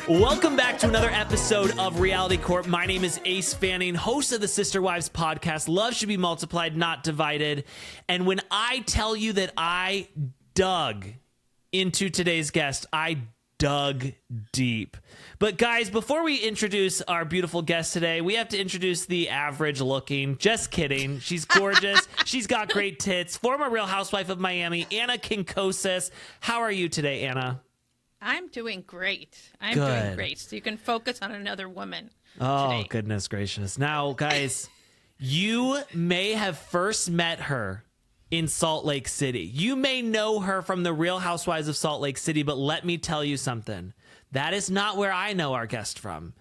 Welcome back to another episode of Reality Corp. My name is Ace Fanning, host of the Sister Wives podcast. Love should be multiplied, not divided. And when I tell you that I dug into today's guest, I dug deep. But guys, before we introduce our beautiful guest today, we have to introduce the average looking. Just kidding. She's gorgeous. She's got great tits. Former Real Housewife of Miami, Anna Quincoces. How are you today, Anna? I'm doing great. Doing great. So you can focus on another woman today. Goodness gracious. Now, guys, you may have first met her in Salt Lake City. You may know her from the Real Housewives of Salt Lake City, but let me tell you something. That is not where I know our guest from.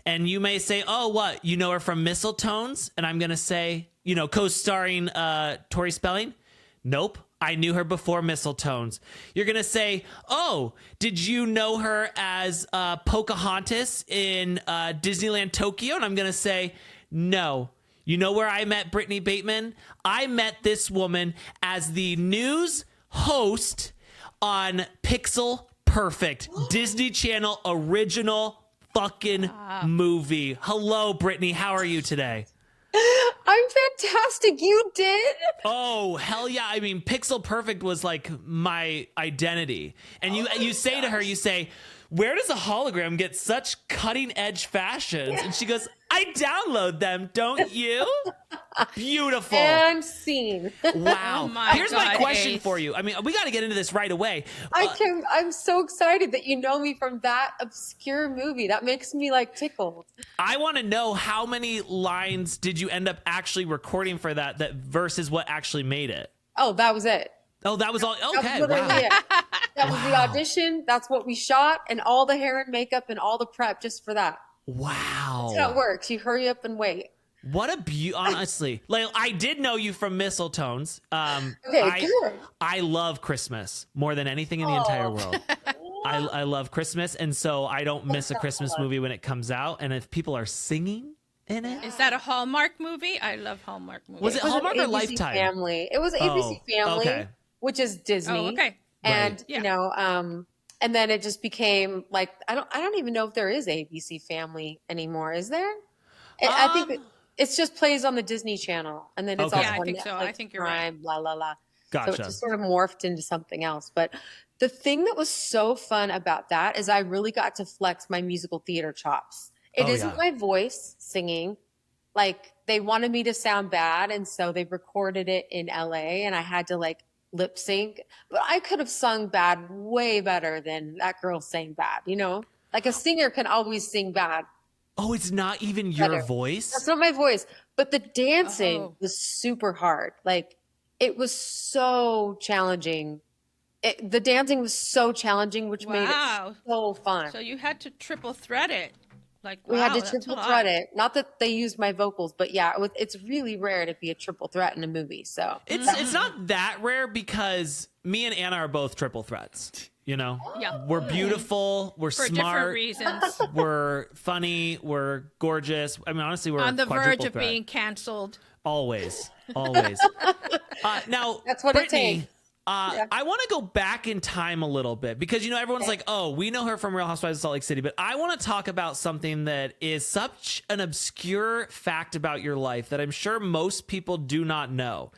And you may say, oh, what? You know her from Mistletones? And I'm going to say, co-starring Tori Spelling? Nope. I knew her before Mistletones. You're going to say, oh, did you know her as Pocahontas in Disneyland Tokyo? And I'm going to say, no. You know where I met Britani Bateman? I met this woman as the news host on Pixel Perfect, Disney Channel original fucking movie. Hello, Britani. How are you today? I'm fantastic. You did? Oh, hell yeah. I mean, Pixel Perfect was like my identity. And you say to her, you say, where does a hologram get such cutting edge fashions? And she goes, I download them, don't you? Beautiful. And scene. Wow. Oh my Here's God, my question Ace. for you. I mean, we got to get into this right away. I'm so excited that you know me from that obscure movie. That makes me like tickled. I want to know how many lines did you end up actually recording for that versus what actually made it? Oh, that was it. Oh, that was all. That Okay. was literally Wow. it. That was the audition. That's what we shot, and all the hair and makeup and all the prep just for that. Wow. That's how it works. You hurry up and wait. What a beauty, honestly. Like, I did know you from Mistletones. Okay, good. I love Christmas more than anything in the entire world. I love Christmas, and so I don't miss a Christmas movie when it comes out. And if people are singing in it. Is that a Hallmark movie? I love Hallmark movies. Was it It was Hallmark an or ABC Lifetime? Family. It was ABC Family, okay. which is Disney. Oh, okay. And Right. you know, and then it just became like I don't even know if there is ABC Family anymore. Is there? I think it just plays on the Disney Channel, and then it's Okay. also Yeah, I on think Netflix, so. I think you're Prime, right. blah la la. Gotcha. So it just sort of morphed into something else. But the thing that was so fun about that is I really got to flex my musical theater chops. It Oh, isn't yeah. my voice singing. Like they wanted me to sound bad, and so they recorded it in LA, and I had to like lip sync. But I could have sung bad way better than that girl sang bad. You know, like a singer can always sing bad. Oh, it's not even your Better. voice? That's not my voice. But the dancing Oh. was super hard. Like it was so challenging. The dancing was so challenging, which made Wow. it so fun. So you had to triple thread it. Like, We wow, had to that's triple a lot. thread it. Not that they used my vocals, but yeah, it's really rare to be a triple threat in a movie. So It's not that rare because me and Anna are both triple threats. You know, Yeah. we're beautiful, we're For different smart, reasons. we're funny, we're gorgeous. I mean, honestly, we're On the verge quadruple of threat. being canceled. Always. Now, That's what it Britani, takes. Yeah. I want to go back in time a little bit because, everyone's like, oh, we know her from Real Housewives of Salt Lake City, but I want to talk about something that is such an obscure fact about your life that I'm sure most people do not know.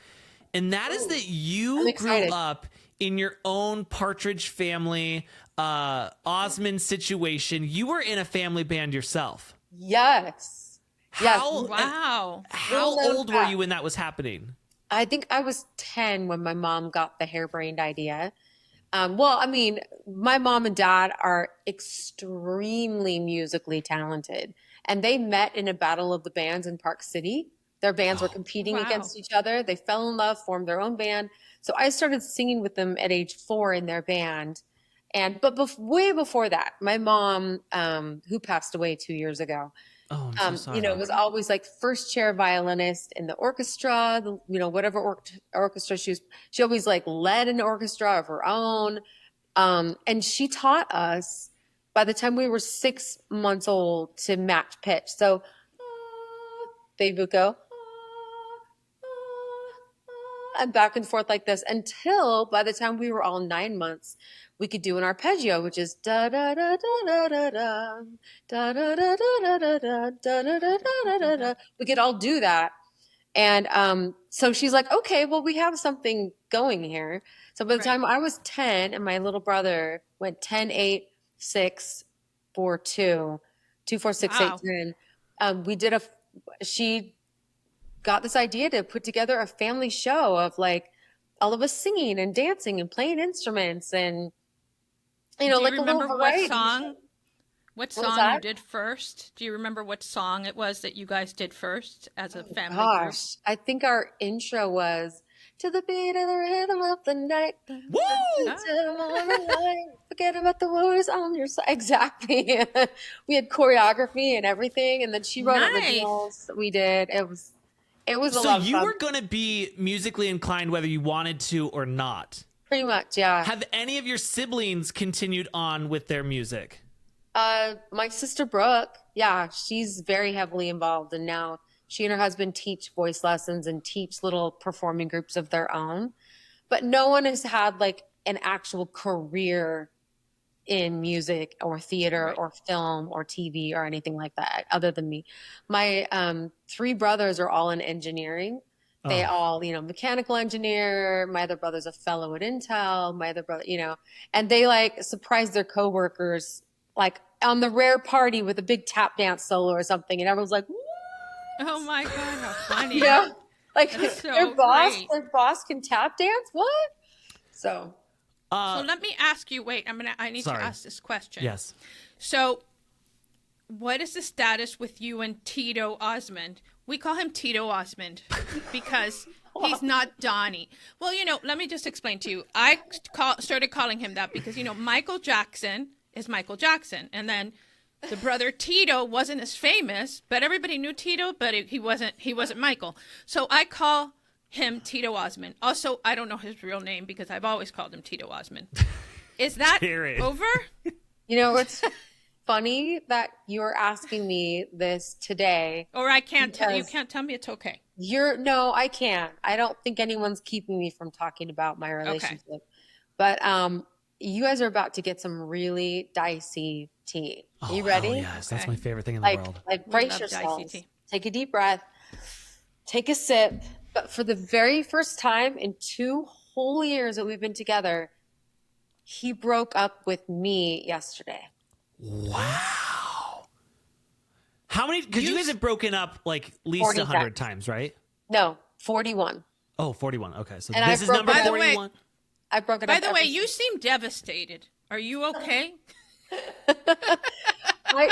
And that is that I'm you grew excited. up in your own Partridge Family, Osmond situation. You were in a family band yourself. yes. Yes. Wow. How Little known old were fact. you when that was happening? I think I was 10 when my mom got the harebrained idea. Well, I mean, my mom and dad are extremely musically talented, and they met in a battle of the bands in Park City. Their bands were competing Wow. against each other. They fell in love, formed their own band. So I started singing with them at age 4 in their band. But way before that, my mom, who passed away 2 years ago, Oh, I'm so sorry. was always like first chair violinist in the orchestra, whatever orchestra she always like led an orchestra of her own. And she taught us by the time we were 6 months old to match pitch. So they would go, and back and forth like this until by the time we were all 9 months, we could do an arpeggio, which is da da da da da da da da da da da da da da da da da da. We could all do that. And so she's like, okay, well, we have something going here. So by the time I was 10 and my little brother went 10, 8, 6, 4, 2, 2, 4, 6, 8, 10, she got this idea to put together a family show of like all of us singing and dancing and playing instruments and, you know, Do you like remember a little variety. What song you did first? Do you remember what song it was that you guys did first as a family group? I think our intro was to the beat of the rhythm of the night. Woo! Forget about the wars on your side. Exactly. We had choreography and everything, and then she wrote originals. We did. It was a lot of fun. So you were going to be musically inclined whether you wanted to or not. Pretty much, yeah. Have any of your siblings continued on with their music? My sister Brooke, yeah, she's very heavily involved, and now she and her husband teach voice lessons and teach little performing groups of their own. But no one has had like an actual career in music or theater or film or TV or anything like that other than me. My 3 brothers are all in engineering. They all, you know, mechanical engineer. My other brother's a fellow at Intel. My other brother, you know, and they like surprise their coworkers like on the rare party with a big tap dance solo or something, and everyone's like, "What?" Oh my god, how funny! Yeah, like so their boss can tap dance. What? So let me ask you. Wait, I need to ask this question. Yes. So, what is the status with you and Tito Osmond? We call him Tito Osmond because he's not Donnie. Well, you know, let me just explain to you. I started calling him that because, you know, Michael Jackson is Michael Jackson. And then the brother Tito wasn't as famous, but everybody knew Tito, but he wasn't Michael. So I call him Tito Osmond. Also, I don't know his real name because I've always called him Tito Osmond. Is that over? You know, it's funny that you're asking me this today. Or I can't tell you can't tell me it's okay. No, I can't. I don't think anyone's keeping me from talking about my relationship. Okay. But you guys are about to get some really dicey tea. Are you ready? Oh, yes, that's my favorite thing in the world. Like brace yourselves. Take a deep breath. Take a sip. But for the very first time in 2 whole years that we've been together, he broke up with me yesterday. Wow. How many? Because you guys have broken up like at least 100 times, right? No, 41. Oh, 41. Okay, so and this is number 41. I broke it up. By the way, you seem devastated. Are you okay?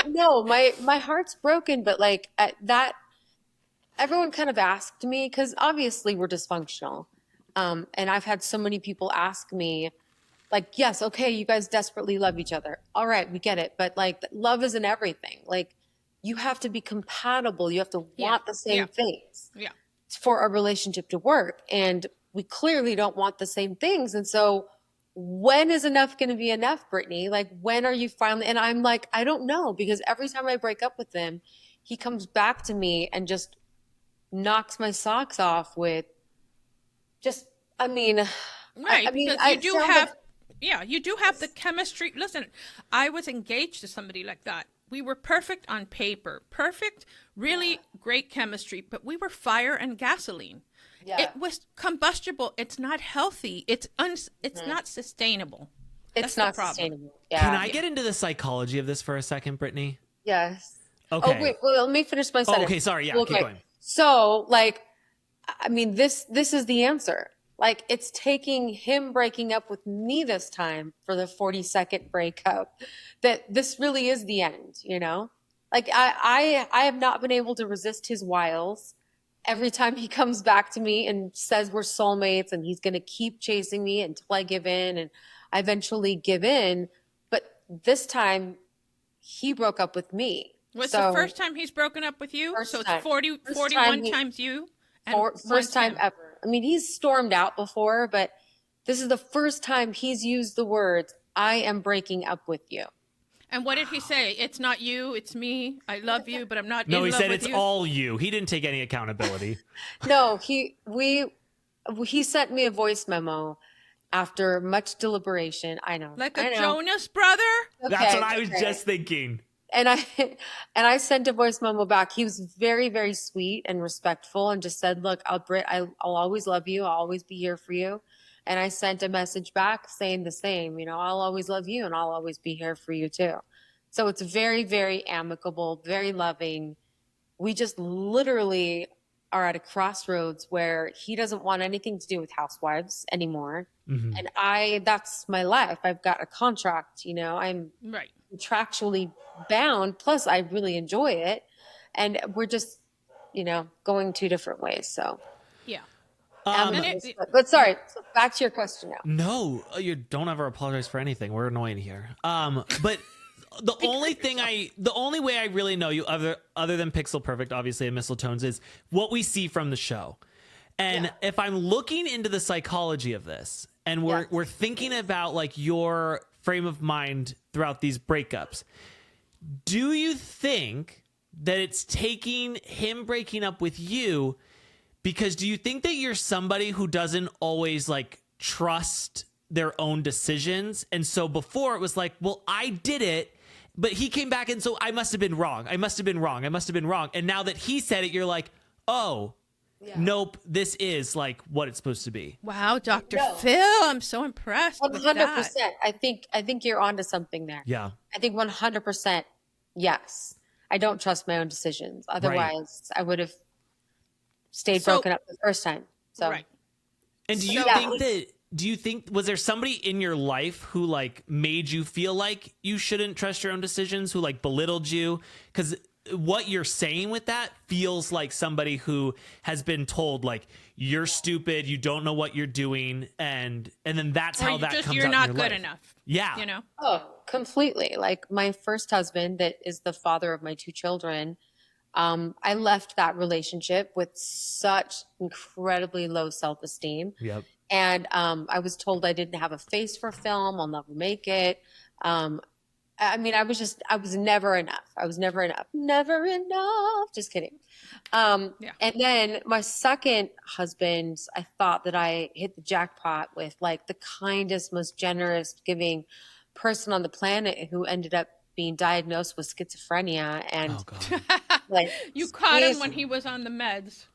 No, my heart's broken, but like at that, everyone kind of asked me because obviously we're dysfunctional, and I've had so many people ask me. Like, yes, okay, you guys desperately love each other. All right, we get it. But like, love isn't everything. Like, you have to be compatible. You have to want the same things for a relationship to work. And we clearly don't want the same things. And so when is enough going to be enough, Brittany? Like, when are you finally? And I'm like, I don't know, because every time I break up with him, he comes back to me and just knocks my socks off with just, I mean, right. I mean, because you do have... Yeah, you do have the chemistry. Listen, I was engaged to somebody like that. We were perfect on paper. Perfect, really great chemistry, but we were fire and gasoline. Yeah. It was combustible. It's not healthy. It's not sustainable. It's not sustainable. Yeah. Can I get into the psychology of this for a second, Brittany? Yes. Okay. Oh, wait, well, let me finish my sentence. Okay, sorry. Yeah, keep going. So, like, I mean, this is the answer. Like, it's taking him breaking up with me this time for the 42nd breakup that this really is the end, you know? Like, I have not been able to resist his wiles. Every time he comes back to me and says we're soulmates and he's going to keep chasing me until I give in, and I eventually give in. But this time, he broke up with me. Was the first time he's broken up with you? So it's 41 times you? First time ever. I mean, he's stormed out before, but this is the first time he's used the words, I am breaking up with you. And what did he say? It's not you, it's me. I love you, but I'm not in love with you. No, he said it's all you. He didn't take any accountability. No, He sent me a voice memo after much deliberation. I know. Like I a know. Jonas brother? That's Okay, what I was okay. just thinking. And I and I sent a voice memo back. He was very, very sweet and respectful, and just said, "Look, I'll always love you. I'll always be here for you." And I sent a message back saying the same. You know, I'll always love you, and I'll always be here for you too. So it's very, very amicable, very loving. We just literally are at a crossroads where he doesn't want anything to do with Housewives anymore, Mhm. and that's my life. I've got a contract. You know, I'm Right. contractually bound. Plus, I really enjoy it, and we're just, going two different ways. So, Yeah. Um, but sorry, so back to your question now. No, you don't ever apologize for anything. We're annoying here. But the only way I really know you, other than Pixel Perfect, obviously, and Mistletones, is what we see from the show. And if I'm looking into the psychology of this, and we're thinking about like your frame of mind throughout these breakups, do you think that it's taking him breaking up with you? Because do you think that you're somebody who doesn't always like trust their own decisions? And so before it was like, well, I did it, but he came back and so I must have been wrong. I must have been wrong. I must have been wrong. And now that he said it, you're like, oh, nope, this is like what it's supposed to be. Wow, Dr. No. Phil, I'm so impressed with 100%. that. I think you're onto something there. Yeah. I think 100%. Yes, I don't trust my own decisions. Otherwise, I would have stayed broken up the first time. So, Right. And do you think was there somebody in your life who like made you feel like you shouldn't trust your own decisions, who like belittled you? Because what you're saying with that feels like somebody who has been told like you're stupid, you don't know what you're doing, and then that's how that comes you're out not in your good life. enough. Yeah. You know? Oh, completely. Like my first husband, that is the father of my two children. I left that relationship with such incredibly low self-esteem. Yep. And I was told I didn't have a face for film. I'll never make it. I mean, I was never enough. I was never enough. Never enough. Just kidding. And then my second husband, I thought that I hit the jackpot with like the kindest, most generous, giving person on the planet, who ended up being diagnosed with schizophrenia. And Oh God. like You caught him when he was on the meds.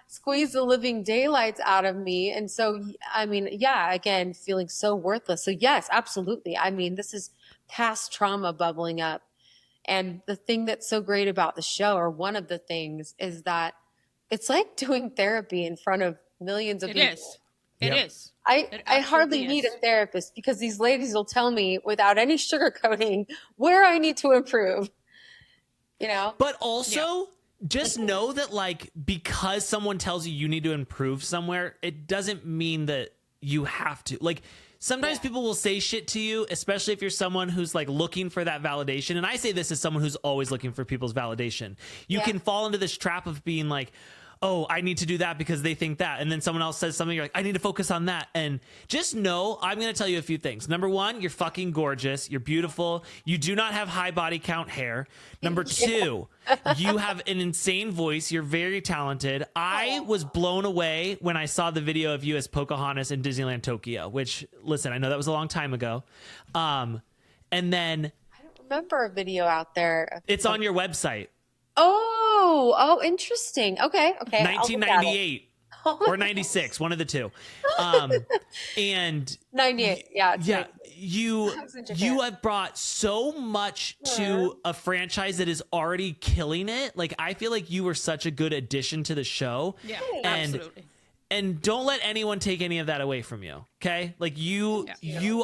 squeeze the living daylights out of me. And so, I mean, again, feeling so worthless. So yes, absolutely. I mean, this is past trauma bubbling up. And the thing that's so great about the show, or one of the things, is that it's like doing therapy in front of millions of people. It is. It is. I hardly need a therapist, because these ladies will tell me without any sugarcoating where I need to improve. But also, just know that like because someone tells you need to improve somewhere, it doesn't mean that you have to. Like sometimes people will say shit to you, especially if you're someone who's like looking for that validation. And I say this as someone who's always looking for people's validation. You can fall into this trap of being like, oh, I need to do that because they think that. And then someone else says something, you're like, I need to focus on that. And just know, I'm going to tell you a few things. Number one, you're fucking gorgeous. You're beautiful. You do not have high body count hair. Number two, you have an insane voice. You're very talented. I was blown away when I saw the video of you as Pocahontas in Disneyland Tokyo, which, listen, I know that was a long time ago. And then I don't remember a video out there. It's on your website. Oh, interesting. Okay. 1998 or 96, one of the two. And 98. Yeah. You have brought so much to a franchise that is already killing it. Like, I feel like you were such a good addition to the show. Yeah, and, absolutely. And don't let anyone take any of that away from you. Okay. Like you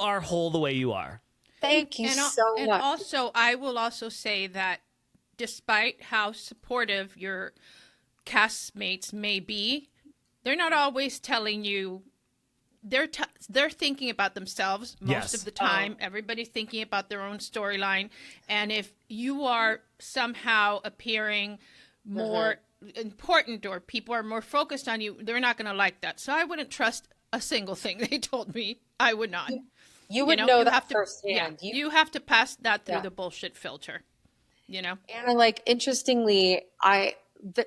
are whole the way you are. Thank you so much. And also, I will also say that despite how supportive your castmates may be, they're not always telling you. They're thinking about themselves most of the time. Everybody's thinking about their own storyline. And if you are somehow appearing more important, or people are more focused on you, they're not going to like that. So I wouldn't trust a single thing they told me. I would not. You would know that firsthand. You have to pass that through the bullshit filter. And like, interestingly,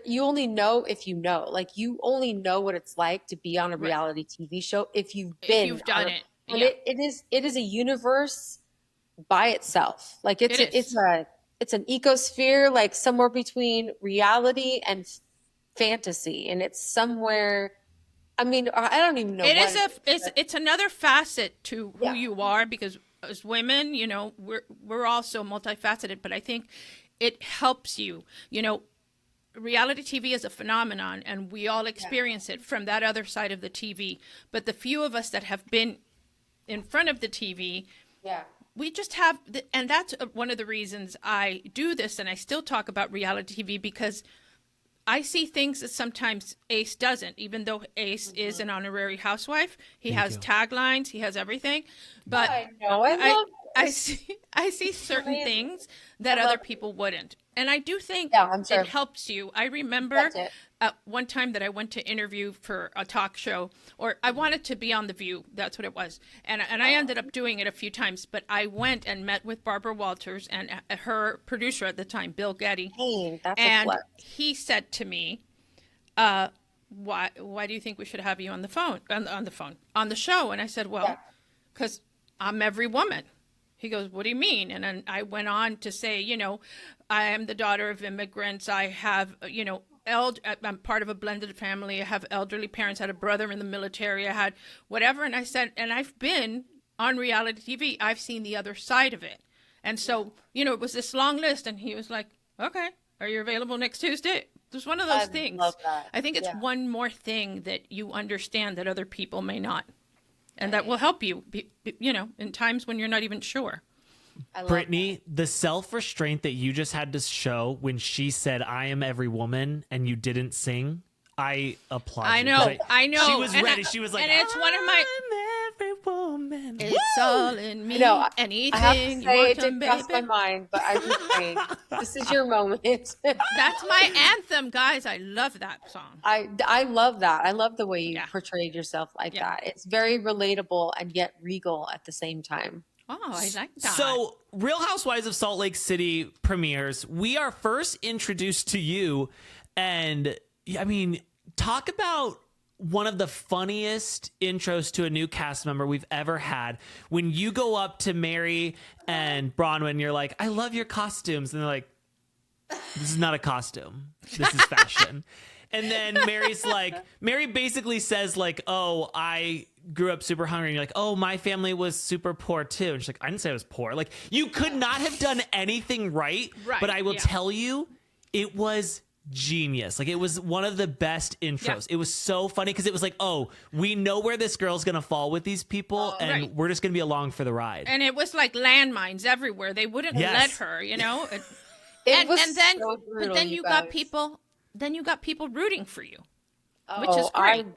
you only know if you know. Like you only know what it's like to be on a Right. reality TV show if you've If been you've done on it. and Yeah. it is a universe by itself. Like It is. it's an ecosphere, like somewhere between reality and fantasy, and it's somewhere. I mean, I don't even know It what is it is, it's another facet to who Yeah. you are, because as women, we're also multifaceted, but I think it helps you. Reality TV is a phenomenon, and we all experience it from that other side of the TV. But the few of us that have been in front of the TV, yeah. we just have, and that's one of the reasons I do this, and I still talk about reality TV, because I see things that sometimes Ace doesn't, even though Ace is an honorary housewife. He has taglines, he has everything. But I know, I love I this. I see certain Amazing. things that I love other people wouldn't. And I do think Yeah, I'm sure. it helps you. I remember That's it. one time that I went to interview for a talk show, or I wanted to be on The View. That's what it was. And I ended up doing it a few times, but I went and met with Barbara Walters and her producer at the time, Bill Getty. Hey, that's a And flex. he said to me, why do you think we should have you on the phone, on the show? And I said, well, because I'm every woman. He goes, what do you mean? And then I went on to say, I am the daughter of immigrants. I have, I'm part of a blended family. I have elderly parents. I had a brother in the military. I had whatever. And I said, and I've been on reality TV. I've seen the other side of it. And so, it was this long list. And he was like, okay, are you available next Tuesday? It was one of those things. Love that. I think it's one more thing that you understand that other people may not. And that will help you, in times when you're not even sure. Brittany, the self-restraint that you just had to show when she said, I am every woman, and you didn't sing, I applaud you. I know. She was ready. She was like, and it's one of my... I'm every woman. It's all in me. No, anything I have to you say want it to, did cross my baby. mind, but I'm just saying, this is your moment. That's my anthem, guys. I love that song. I love that. I love the way you Yeah. portrayed yourself like Yeah. that. It's very relatable and yet regal at the same time. Oh, I like that. So, Real Housewives of Salt Lake City premieres. We are first introduced to you, and I mean, talk about one of the funniest intros to a new cast member we've ever had. When you go up to Mary and Bronwyn, you're like, I love your costumes. And they're like, this is not a costume. This is fashion. And then Mary basically says like, oh, I grew up super hungry. And you're like, oh, my family was super poor too. And she's like, I didn't say I was poor. Like, you could not have done anything right. But I will tell you, it was genius. Like, it was one of the best intros. It was so funny because it was like, oh, we know where this girl's gonna fall with these people, and we're just gonna be along for the ride. And it was like landmines everywhere. They wouldn't let her, It was and then so brutal, but then you got guys. people rooting for you, which Oh, is great.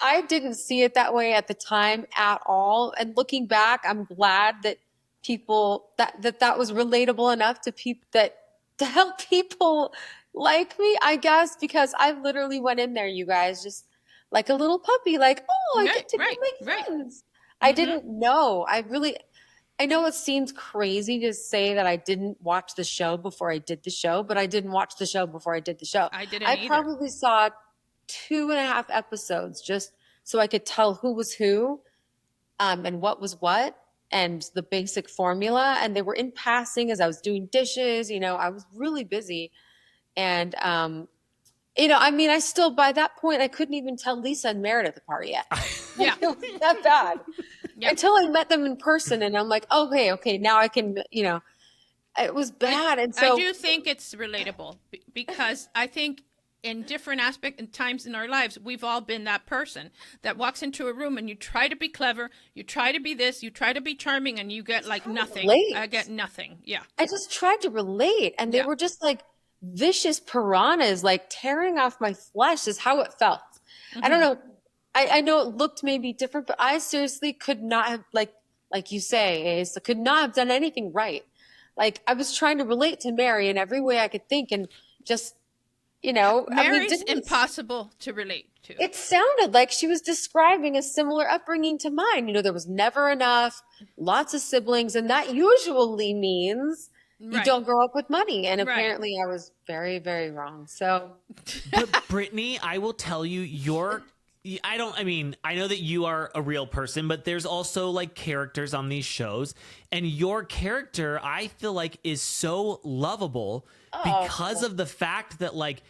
I didn't see it that way at the time at all. And looking back, I'm glad that people that was relatable enough to to help people like me, I guess, because I literally went in there, you guys, just like a little puppy, like, oh, I get to go make friends. I didn't know. I know it seems crazy to say that I didn't watch the show before I did the show, but I didn't watch the show before I did the show. I didn't I either. probably saw 2.5 episodes just so I could tell who was who, and what was what, and the basic formula. And they were in passing as I was doing dishes. I was really busy. And, I mean, I still, by that point, I couldn't even tell Lisa and Meredith apart yet. Yeah. It was that bad. Until I met them in person, and I'm like, okay, now I can, it was bad. And so I do think it's relatable because I think in different aspects and times in our lives, we've all been that person that walks into a room and you try to be clever, you try to be this, you try to be charming, and you get like nothing. I get nothing. Yeah. I just tried to relate, and they were just like vicious piranhas, like tearing off my flesh is how it felt. I don't know. I know it looked maybe different, but I seriously could not have, like you say, Ace, I could not have done anything right. Like, I was trying to relate to Mary in every way I could think, and just, Mary's impossible to relate to. It sounded like she was describing a similar upbringing to mine. There was never enough, lots of siblings, and that usually means you Right. don't grow up with money. And Right. apparently I was very, very wrong. So But Brittany, I will tell you, I know that you are a real person, but there's also like characters on these shows, and your character, I feel like, is so lovable because of the fact that like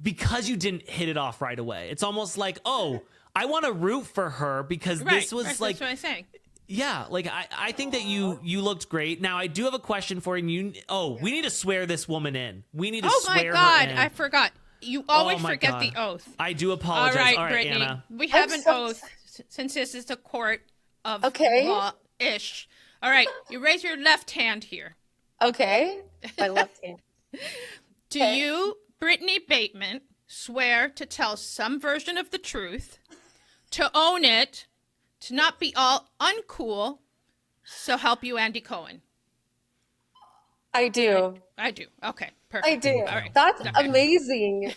because you didn't hit it off right away. It's almost like, oh, I want to root for her because this was like, that's what I'm saying. yeah, like I think that you looked great. Now I do have a question for you. We need to swear this woman in. We need to Oh swear my her God, in. I forgot. You always my forget God. the oath. I do apologize. All right, Brittany. Anna. We have I'm an so oath since this is a court of Okay. law-ish. All right, you raise your left hand here. okay, my left hand. Do Okay. you, Britani Bateman, swear to tell some version of the truth, to own it, to not be all uncool, so help you, Andy Cohen? I do. I do. Okay, perfect. I do. All right. That's Okay. amazing.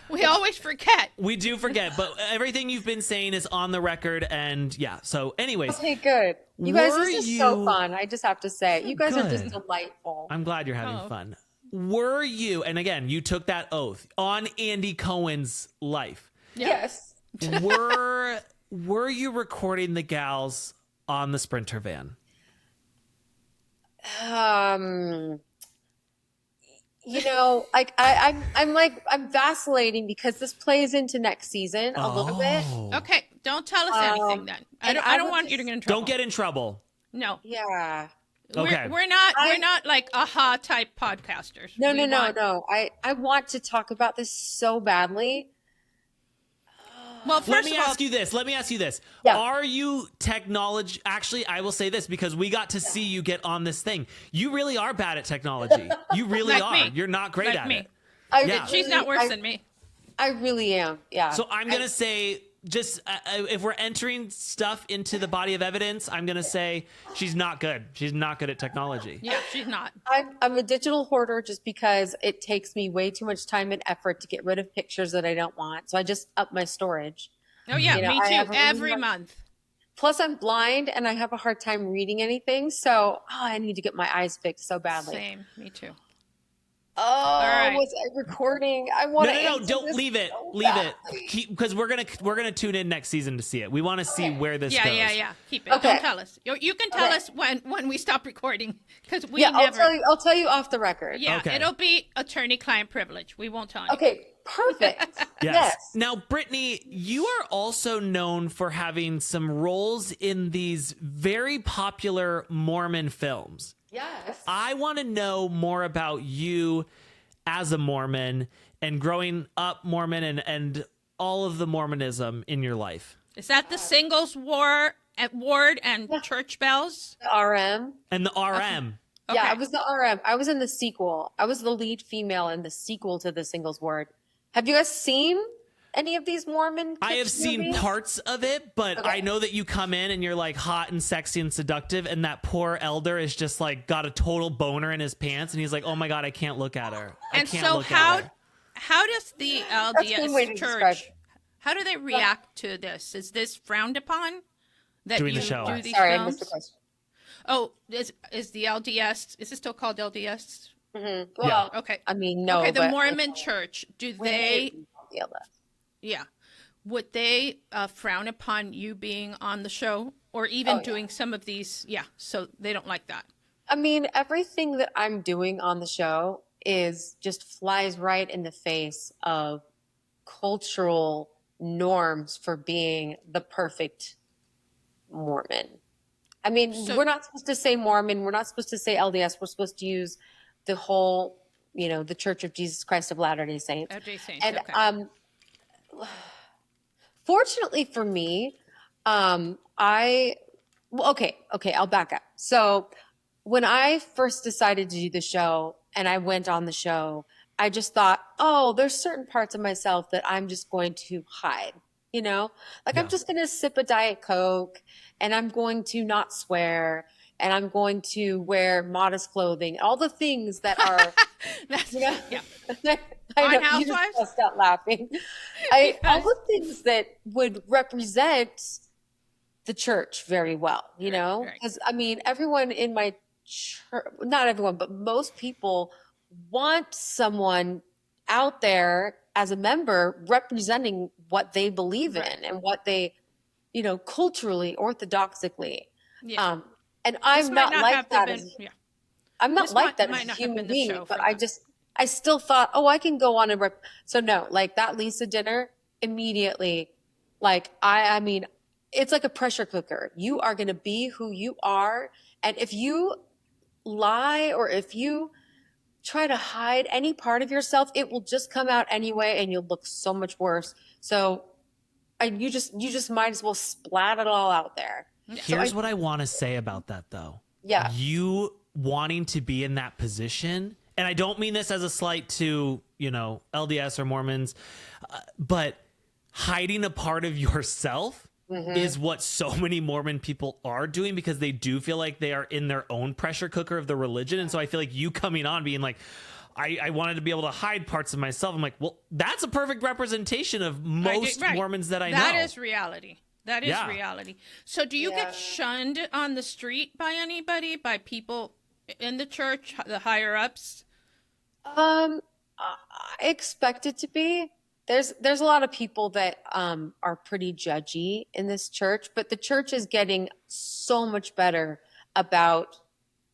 We always forget. We do forget, but everything you've been saying is on the record, and yeah. So, anyways, Okay, good. You guys, Were this is so you- fun. I just have to say, you guys are just Good. delightful. I'm glad you're having Oh. fun. Were you? And again, you took that oath on Andy Cohen's life. Yes. Were you recording the gals on the Sprinter van? Like I'm vacillating because this plays into next season a little bit. Okay, don't tell us anything then. I and don't, I I don't would want you to just- get in trouble. Don't get in trouble. No. Yeah. Okay. We're not like aha type podcasters. No, We want- no. I want to talk about this so badly. Well, Let first me of all, ask you this. Yeah. Are you technology? Actually, I will say this because we got to see you get on this thing. You really are bad at technology. You really Like are. me. You're not great Like at me. it. I she's not worse than me. I really am. Yeah. So I'm going to say, just if we're entering stuff into the body of evidence, I'm going to say she's not good. She's not good at technology. Yeah, she's not. I'm a digital hoarder just because it takes me way too much time and effort to get rid of pictures that I don't want. So I just up my storage. Oh yeah, You know, me I too. have a Every really- month. Plus, I'm blind and I have a hard time reading anything. So I need to get my eyes fixed so badly. Same. Me too. Oh, right. was I recording? I want to. No, don't leave it. Leave it. Because we're gonna tune in next season to see it. We want to see where this Yeah, goes. yeah. Keep it. Okay. Don't tell us. You can tell Okay. us when we stop recording because we Yeah, never. I'll tell you off the record. Yeah, Okay. it'll be attorney-client privilege. We won't tell you. Okay. Perfect. Yes. Now, Brittany, you are also known for having some roles in these very popular Mormon films. Yes. I want to know more about you as a Mormon and growing up Mormon and all of the Mormonism in your life. Is that the singles ward and church bells? The RM. And the RM. Okay. Yeah, I was the RM. I was in the sequel. I was the lead female in the sequel to the Singles Ward. Have you guys seen any of these Mormon? I have kids' seen movies? parts of it, but Okay. I know that you come in and you're like hot and sexy and seductive, and that poor elder is just like got a total boner in his pants, and he's like, "Oh my god, I can't look at her." I And can't so look at her. how does the one way to LDS describe church? it. How do they react to this? Is this frowned upon? That Doing you the show. do these Sorry, I films? missed the question. Oh, is the LDS? Is it still called LDS? Well, Okay. I mean, no. Okay, the but Mormon Church. Do they? Yeah. Yeah. Would they frown upon you being on the show or even doing some of these? Yeah. So they don't like that. I mean, everything that I'm doing on the show is just flies right in the face of cultural norms for being the perfect Mormon. I mean, So- we're not supposed to say Mormon. We're not supposed to say LDS. We're supposed to use the whole, the Church of Jesus Christ of Latter-day Saints. LJ Saints. And Okay. fortunately for me, I'll back up. So when I first decided to do the show and I went on the show, I just thought, oh, there's certain parts of myself that I'm just going to hide, I'm just going to sip a Diet Coke and I'm going to not swear and I'm going to wear modest clothing, all the things that are, That's, yeah. yeah. I On know, you Housewives? just bust out laughing. All the things that would represent the church very well, Right. Because I mean, everyone in my not everyone, but most people want someone out there as a member representing what they believe Right. in and what they, culturally, orthodoxically. Yeah. And This I'm might not not like have that been. as Yeah. I'm not This like that as might a not have human been the being, show but for them. I still thought, oh, I can go on and so no, like that Lisa dinner immediately, like I mean, it's like a pressure cooker. You are going to be who you are, and if you lie or if you try to hide any part of yourself, it will just come out anyway, and you'll look so much worse. So, you just might as well splat it all out there. So Here's what I want to say about that, though. Yeah. You wanting to be in that position, and I don't mean this as a slight to, LDS or Mormons, but hiding a part of yourself is what so many Mormon people are doing, because they do feel like they are in their own pressure cooker of the religion. And so I feel like you coming on being like, I wanted to be able to hide parts of myself. I'm like, well, that's a perfect representation of most Right. Mormons that I know. That is reality. That is Yeah. reality. So do you Yeah. get shunned on the street by anybody, by people in the church, the higher ups? I expect it to be. There's a lot of people that are pretty judgy in this church, but the church is getting so much better about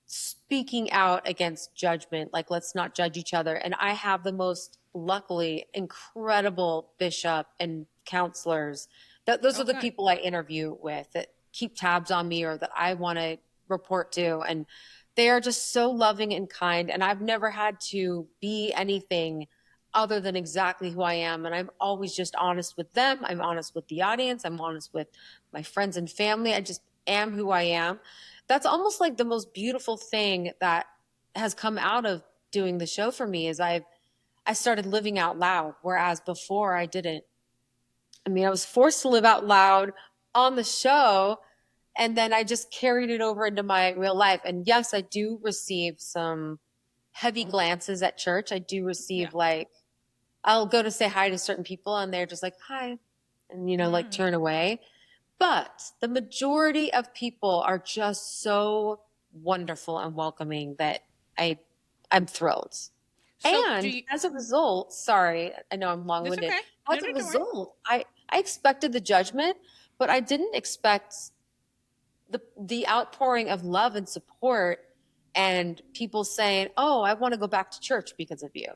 speaking out against judgment. Like, let's not judge each other. And I have the most, luckily, incredible bishop and counselors. Those are the Okay. people I interview with that keep tabs on me or that I want to report to. And they are just so loving and kind. And I've never had to be anything other than exactly who I am. And I'm always just honest with them. I'm honest with the audience. I'm honest with my friends and family. I just am who I am. That's almost like the most beautiful thing that has come out of doing the show for me is I started living out loud, whereas before I didn't. I mean, I was forced to live out loud on the show, and then I just carried it over into my real life. And yes, I do receive some heavy glances at church. I do receive I'll go to say hi to certain people and they're just like, hi, and, like turn away. But the majority of people are just so wonderful and welcoming that I'm thrilled. So And as a result, sorry, I know I'm That's long-winded. okay. As a Don't worry. result, I expected the judgment, but I didn't expect the outpouring of love and support and people saying, "Oh, I want to go back to church because of you."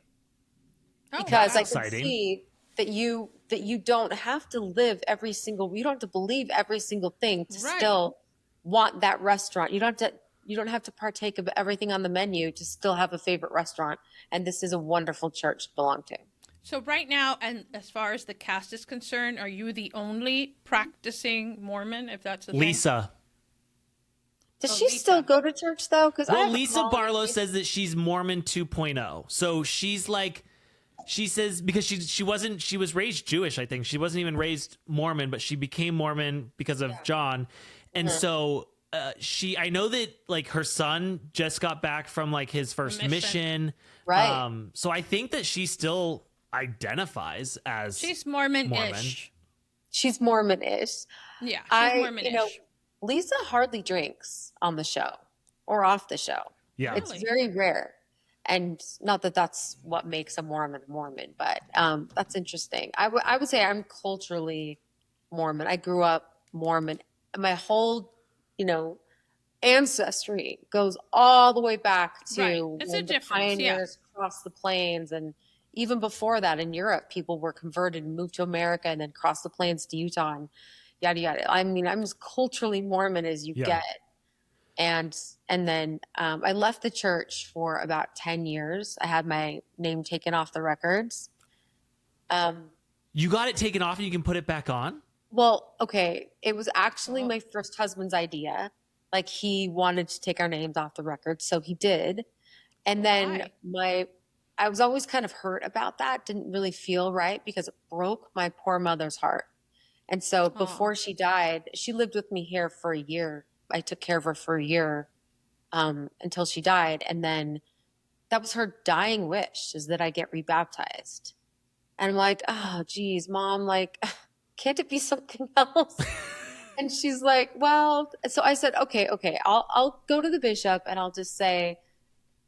Because That's I can exciting. see that you don't have to you don't have to believe every single thing to Right. still want that restaurant. You don't have to partake of everything on the menu to still have a favorite restaurant. And this is a wonderful church to belong to. So right now, and as far as the cast is concerned, are you the only practicing Mormon, if that's the thing? Lisa. Does she Lisa. still go to church though? Because Well, Lisa Barlow says that she's Mormon 2.0. So she's like, she says, because she was raised Jewish, I think. She wasn't even raised Mormon, but she became Mormon because of John. And so I know that like her son just got back from like his first mission. Right. So I think that she still identifies as She's Mormon-ish. Mormon. She's Mormon-ish. Yeah, she's Mormon-ish. Lisa hardly drinks on the show or off the show. Yeah. It's Really? very rare. And not that that's what makes a Mormon, but that's interesting. I would say I'm culturally Mormon. I grew up Mormon. My whole, ancestry goes all the way back to Right. It's a when the difference, yeah. pioneers crossed the plains. And even before that in Europe, people were converted and moved to America and then crossed the plains to Utah and yada, yada. I mean, I'm as culturally Mormon as you Yeah. get. And then I left the church for about 10 years. I had my name taken off the records. You got it taken off and you can put it back on? Well, okay. It was actually my first husband's idea. Like he wanted to take our names off the record. So he did. And then I was always kind of hurt about that. Didn't really feel right because it broke my poor mother's heart. And so before she died, she lived with me here for a year. I took care of her for a year until she died. And then that was her dying wish, is that I get rebaptized. And I'm like, oh, geez, Mom, like, can't it be something else? And she's like, well, so I said, okay, I'll go to the bishop and I'll just say,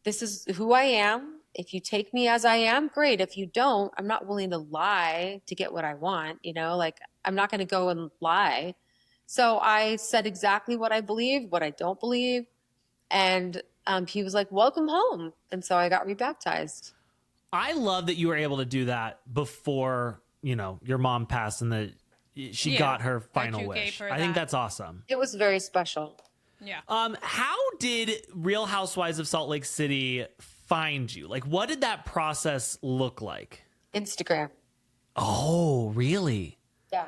this is who I am. If you take me as I am, great. If you don't, I'm not willing to lie to get what I want, like I'm not going to go and lie. So I said exactly what I believe, what I don't believe. And he was like, welcome home. And so I got rebaptized. I love that you were able to do that before, your mom passed and that she got her final you wish. gave her I think that. that's awesome. It was very special. Yeah. How did Real Housewives of Salt Lake City find you? Like, what did that process look like? Instagram. Oh, really? Yeah.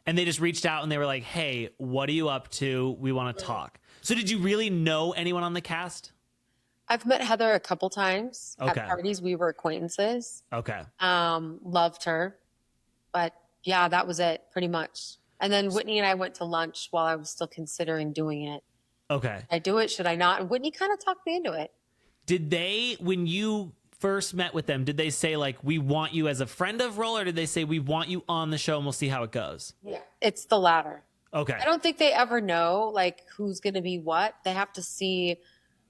And they just reached out and they were like, hey, what are you up to? We want to talk. So did you really know anyone on the cast? I've met Heather a couple times Okay. at parties. We were acquaintances. Okay. Loved her. But yeah, that was it pretty much. And then Whitney and I went to lunch while I was still considering doing it. Okay. Should I do it? Should I not? And Whitney kind of talked me into it. Did they, when you first met with them, did they say like, we want you as a friend of Roll, or did they say, we want you on the show and we'll see how it goes? Yeah. It's the latter. Okay. I don't think they ever know like who's going to be what. They have to see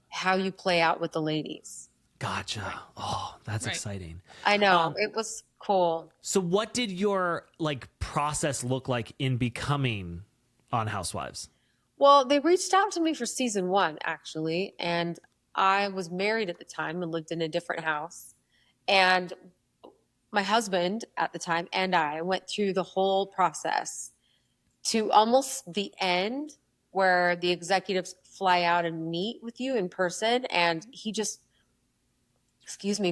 how you play out with the ladies. Gotcha. Oh, that's Right. exciting. I know. It was cool. So what did your like process look like in becoming on Housewives? Well, they reached out to me for season 1, actually. And I was married at the time and lived in a different house. And my husband at the time and I went through the whole process to almost the end where the executives fly out and meet with you in person. And he just,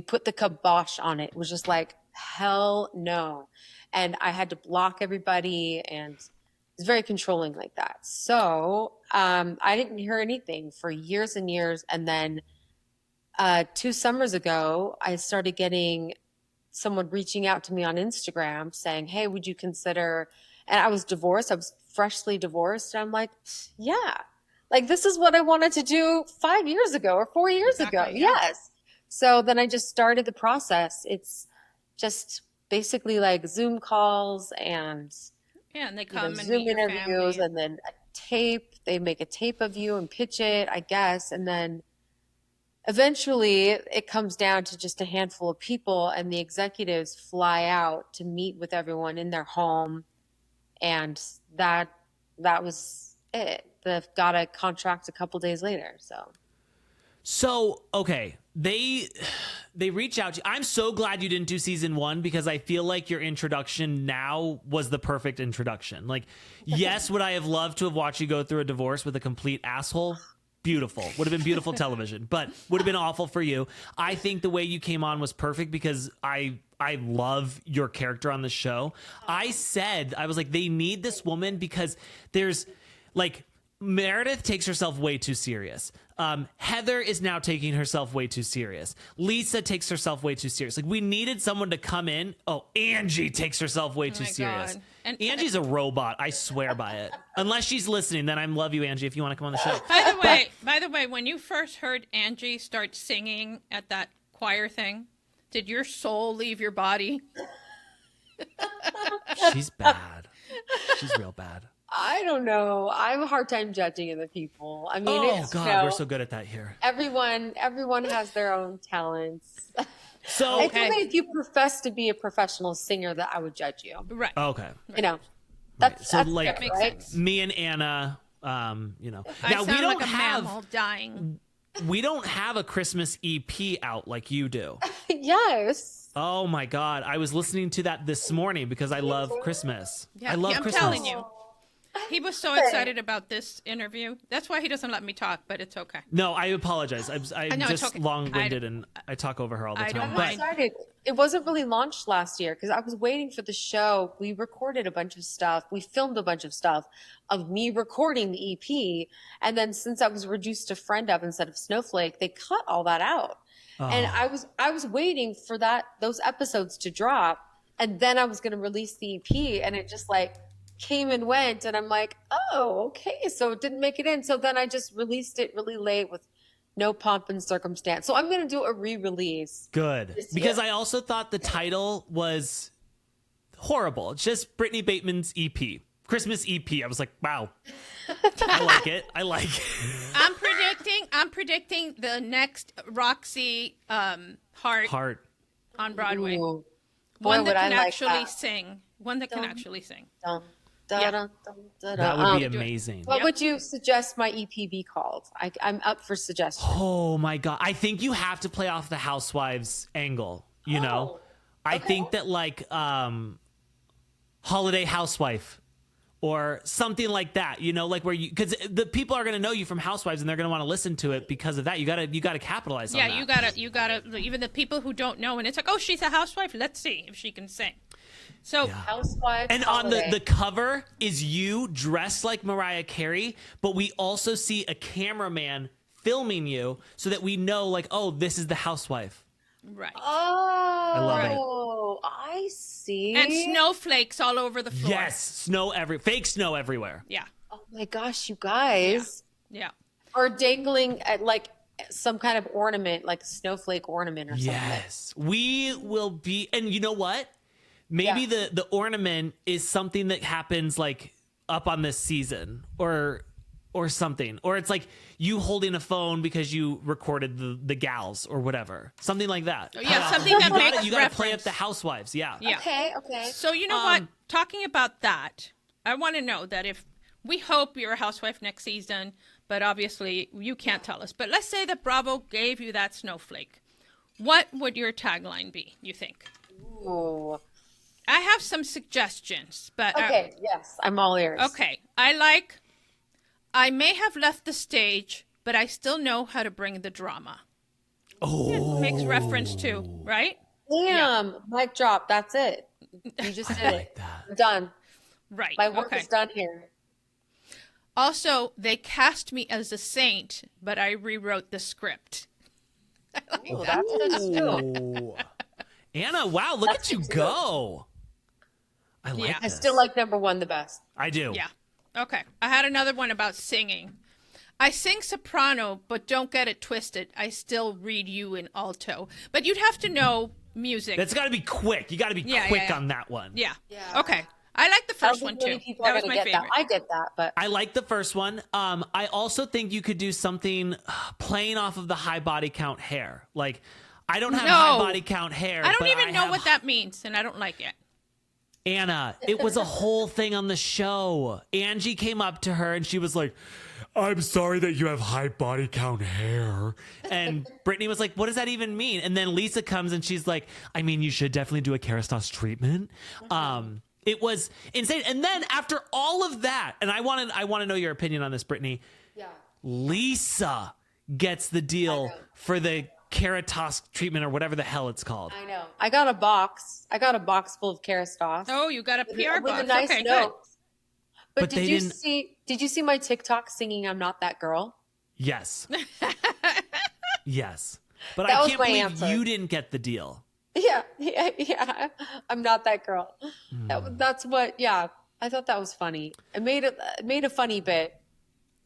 put the kibosh on it. It was just like, hell no. And I had to block everybody and it's very controlling like that. So I didn't hear anything for years and years. And then 2 summers ago, I started getting someone reaching out to me on Instagram saying, hey, would you consider, and I was divorced. I was freshly divorced. And I'm like, yeah, like this is what I wanted to do 5 years ago or 4 years ago. Exactly, yeah. Yes. So then I just started the process. It's just basically like Zoom calls and Yeah, and they come and Zoom meet your interviews family. and then a tape. They make a tape of you and pitch it, I guess. And then eventually it comes down to just a handful of people and the executives fly out to meet with everyone in their home. And that was it. They've got a contract a couple days later. So, okay, they reach out to you. I'm so glad you didn't do season 1 because I feel like your introduction now was the perfect introduction. Like, yes, would I have loved to have watched you go through a divorce with a complete asshole? Beautiful. Would have been beautiful television, but would have been awful for you. I think the way you came on was perfect because I love your character on the show. I was like, they need this woman because there's like Meredith takes herself way too serious. Heather is now taking herself way too serious. Lisa takes herself way too serious. Like we needed someone to come in. Oh, Angie takes herself way too my serious. God. And Angie's a robot. I swear by it. Unless she's listening, then I love you, Angie, if you want to come on the show. By the way, when you first heard Angie start singing at that choir thing, did your soul leave your body? She's bad. She's real bad. I don't know. I have a hard time judging other people. I mean, Oh it's, God, we're so good at that here. everyone has their own talents. So I think that if you profess to be a professional singer, that I would judge you. Right. okay. You know, that's So, that's like, fair, makes right? sense. Me and Anna, I now sound we don't like a have mammal dying. we don't have a Christmas EP out like you do. Yes. Oh my God, I was listening to that this morning because I love Christmas. Yeah, I love I'm Christmas. telling you. He was so excited about this interview. That's why he doesn't let me talk, but it's okay. No, I apologize. I'm know, it's just okay. long-winded and I talk over her all the I time. don't But mind. Excited. It wasn't really launched last year because I was waiting for the show. We recorded a bunch of stuff. We filmed a bunch of stuff of me recording the EP. And then since I was reduced to friend of instead of Snowflake, they cut all that out. And I was waiting for those episodes to drop. And then I was going to release the EP and it just like came and went. And I'm like, oh, okay. So it didn't make it in. So then I just released it really late with no pomp and circumstance. So I'm going to do a re-release. good. This Because year. I also thought the title was horrible. It's just Britani Bateman's EP. Christmas EP. I was like, wow, I like it. I like it. I'm predicting the next Roxy Heart on Broadway. Ooh. One Boy, that would I can like actually that. sing. One that can actually sing. Dun, Yeah. dun, dun, dun, That dun. would be amazing. What Yep. would you suggest my EP be called? I'm up for suggestions. Oh my God. I think you have to play off the Housewives angle, you know? I think that like Holiday Housewife or something like that, you know, like where you, because the people are going to know you from Housewives and they're going to want to listen to it because of that. You gotta capitalize on that. Yeah, you gotta. Even the people who don't know, and it's like, oh, she's a housewife. Let's see if she can sing. So Housewives. And on Holiday. the cover is you dressed like Mariah Carey, but we also see a cameraman filming you so that we know like, oh, this is the housewife. right, Oh, love it. I see. and snowflakes all over the floor. Yes, fake snow everywhere. Yeah. Oh my gosh, you guys. Yeah. Or dangling at like some kind of ornament, like a snowflake ornament or something. Yes, we will be. And you know what? Maybe the ornament is something that happens like up on this season or something, or it's like you holding a phone because you recorded the gals or whatever, something like that. Oh, yeah, something that makes you gotta play up reference. the Housewives. Yeah. Yeah. Okay. So you know what? Talking about that, I want to know that if we hope you're a housewife next season, but obviously you can't tell us. But let's say that Bravo gave you that snowflake. What would your tagline be, you think? Ooh. I have some suggestions, but Okay, yes, I'm all ears. okay. I may have left the stage, but I still know how to bring the drama. Oh, Makes reference to, right? Damn, mic drop. That's it. You just did I it. like that. I'm done. Right. My work okay. is done here. Also, they cast me as a saint, but I rewrote the script. Ooh, that's good too. Oh. Anna, wow, look at you go. I like Yeah. I this. still like number one the best. I do. Yeah. Okay. I had another one about singing. I sing soprano, but don't get it twisted. I still read you in alto. But you'd have to know music. That's got to be quick. You got to be Yeah, quick yeah, yeah. on that one. Yeah. Yeah. Okay. I like the I don't first one think many too. people That are was gonna my get favorite. that. I get that, but I like the first one. I also think you could do something playing off of the high body count hair. Like, I don't have No. high body count hair. I don't but even know have- what that means, and I don't like it. Anna, it was a whole thing on the show. Angie came up to her and she was like, I'm sorry that you have high body count hair. And Brittany was like, what does that even mean? And then Lisa comes and she's like, I mean, you should definitely do a Kerastase treatment. It was insane. And then after all of that, and I want to know your opinion on this, Brittany. yeah. Lisa gets the deal for the Kerastase treatment or whatever the hell it's called. I know. I got a box. full of Kerastase. Oh, you got a PR with box. a nice Okay, good. note. But But they didn't- did you see my TikTok singing I'm Not That Girl? Yes. Yes. But That I was can't my believe answer. you didn't get the deal. Yeah. I'm not that girl. That's what. Yeah, I thought that was funny. It made a funny bit.